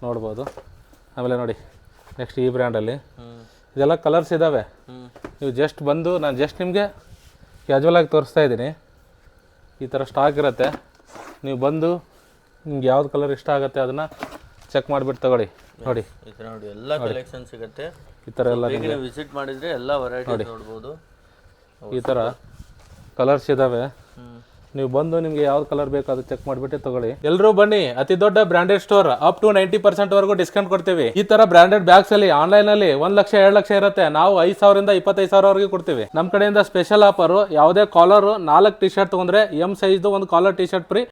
ನೋಡ್ಬೋದು. ಆಮೇಲೆ ನೋಡಿ ನೆಕ್ಸ್ಟ್ ಈ ಬ್ರ್ಯಾಂಡಲ್ಲಿ ಇದೆಲ್ಲ ಕಲರ್ಸ್ ಇದ್ದಾವೆ. ನೀವು ಜಸ್ಟ್ ಬಂದು ನಾನು ಜಸ್ಟ್ ನಿಮಗೆ ಕ್ಯಾಜುವಲಾಗಿ ತೋರಿಸ್ತಾ ಇದ್ದೀನಿ. ಈ ಥರ ಸ್ಟಾಕ್ ಇರುತ್ತೆ. ನೀವು ಬಂದು ನಿಮ್ಗೆ ಯಾವ್ದು ಕಲರ್ ಇಷ್ಟ ಆಗುತ್ತೆ ಅದನ್ನು ಚೆಕ್ ಮಾಡಿಬಿಟ್ಟು ತಗೊಳ್ಳಿ ನೋಡಿ. ಈ ಥರ ನೋಡಿ ಎಲ್ಲ ಕಲೆಕ್ಷನ್ ಸಿಗುತ್ತೆ. ಈ ಥರ ಎಲ್ಲ ವಿಸಿಟ್ ಮಾಡಿದರೆ ಎಲ್ಲ ವೆರೈಟಿ ನೋಡ್ಬೋದು. ಈ ಥರ ಕಲರ್ಸ್ ಇದ್ದಾವೆ. ನೀವು ಬಂದು ನಿಮಗೆ ಯಾವ್ದು ಕಲರ್ ಬೇಕು ಅದು ಚೆಕ್ ಮಾಡಿಬಿಟ್ಟು ತಗೊಳ್ಳಿ. ಎಲ್ಲರೂ ಬನ್ನಿ, ಅತಿ ದೊಡ್ಡ ಬ್ರಾಂಡೆಡ್ ಸ್ಟೋರ್. ಅಪ್ ಟು 90% ವರೆಗೂ ಡಿಸ್ಕೌಂಟ್ ಕೊಡ್ತೀವಿ. ಈ ತರ ಬ್ರಾಂಡೆಡ್ ಬ್ಯಾಗ್ಸ್ ಅಲ್ಲಿ ಆನ್ಲೈನ್ ಅಲ್ಲಿ 1 ಲಕ್ಷ 2 ಲಕ್ಷ ಇರುತ್ತೆ. ನಾವು 5,000 ಇಂದ 25,000 ವರೆಗೂ ಕೊಡ್ತೀವಿ. ನಮ್ಮ ಕಡೆಯಿಂದ ಸ್ಪೆಷಲ್ ಆಫರ್, ಯಾವುದೇ ಕಾಲರ್ 4 ಟಿ ಶರ್ಟ್ ತಗೊಂಡ್ರೆ M ಸೈಜ್ ಒಂದು ಕಾಲರ್ ಟಿ ಶರ್ಟ್ ಫ್ರೀ.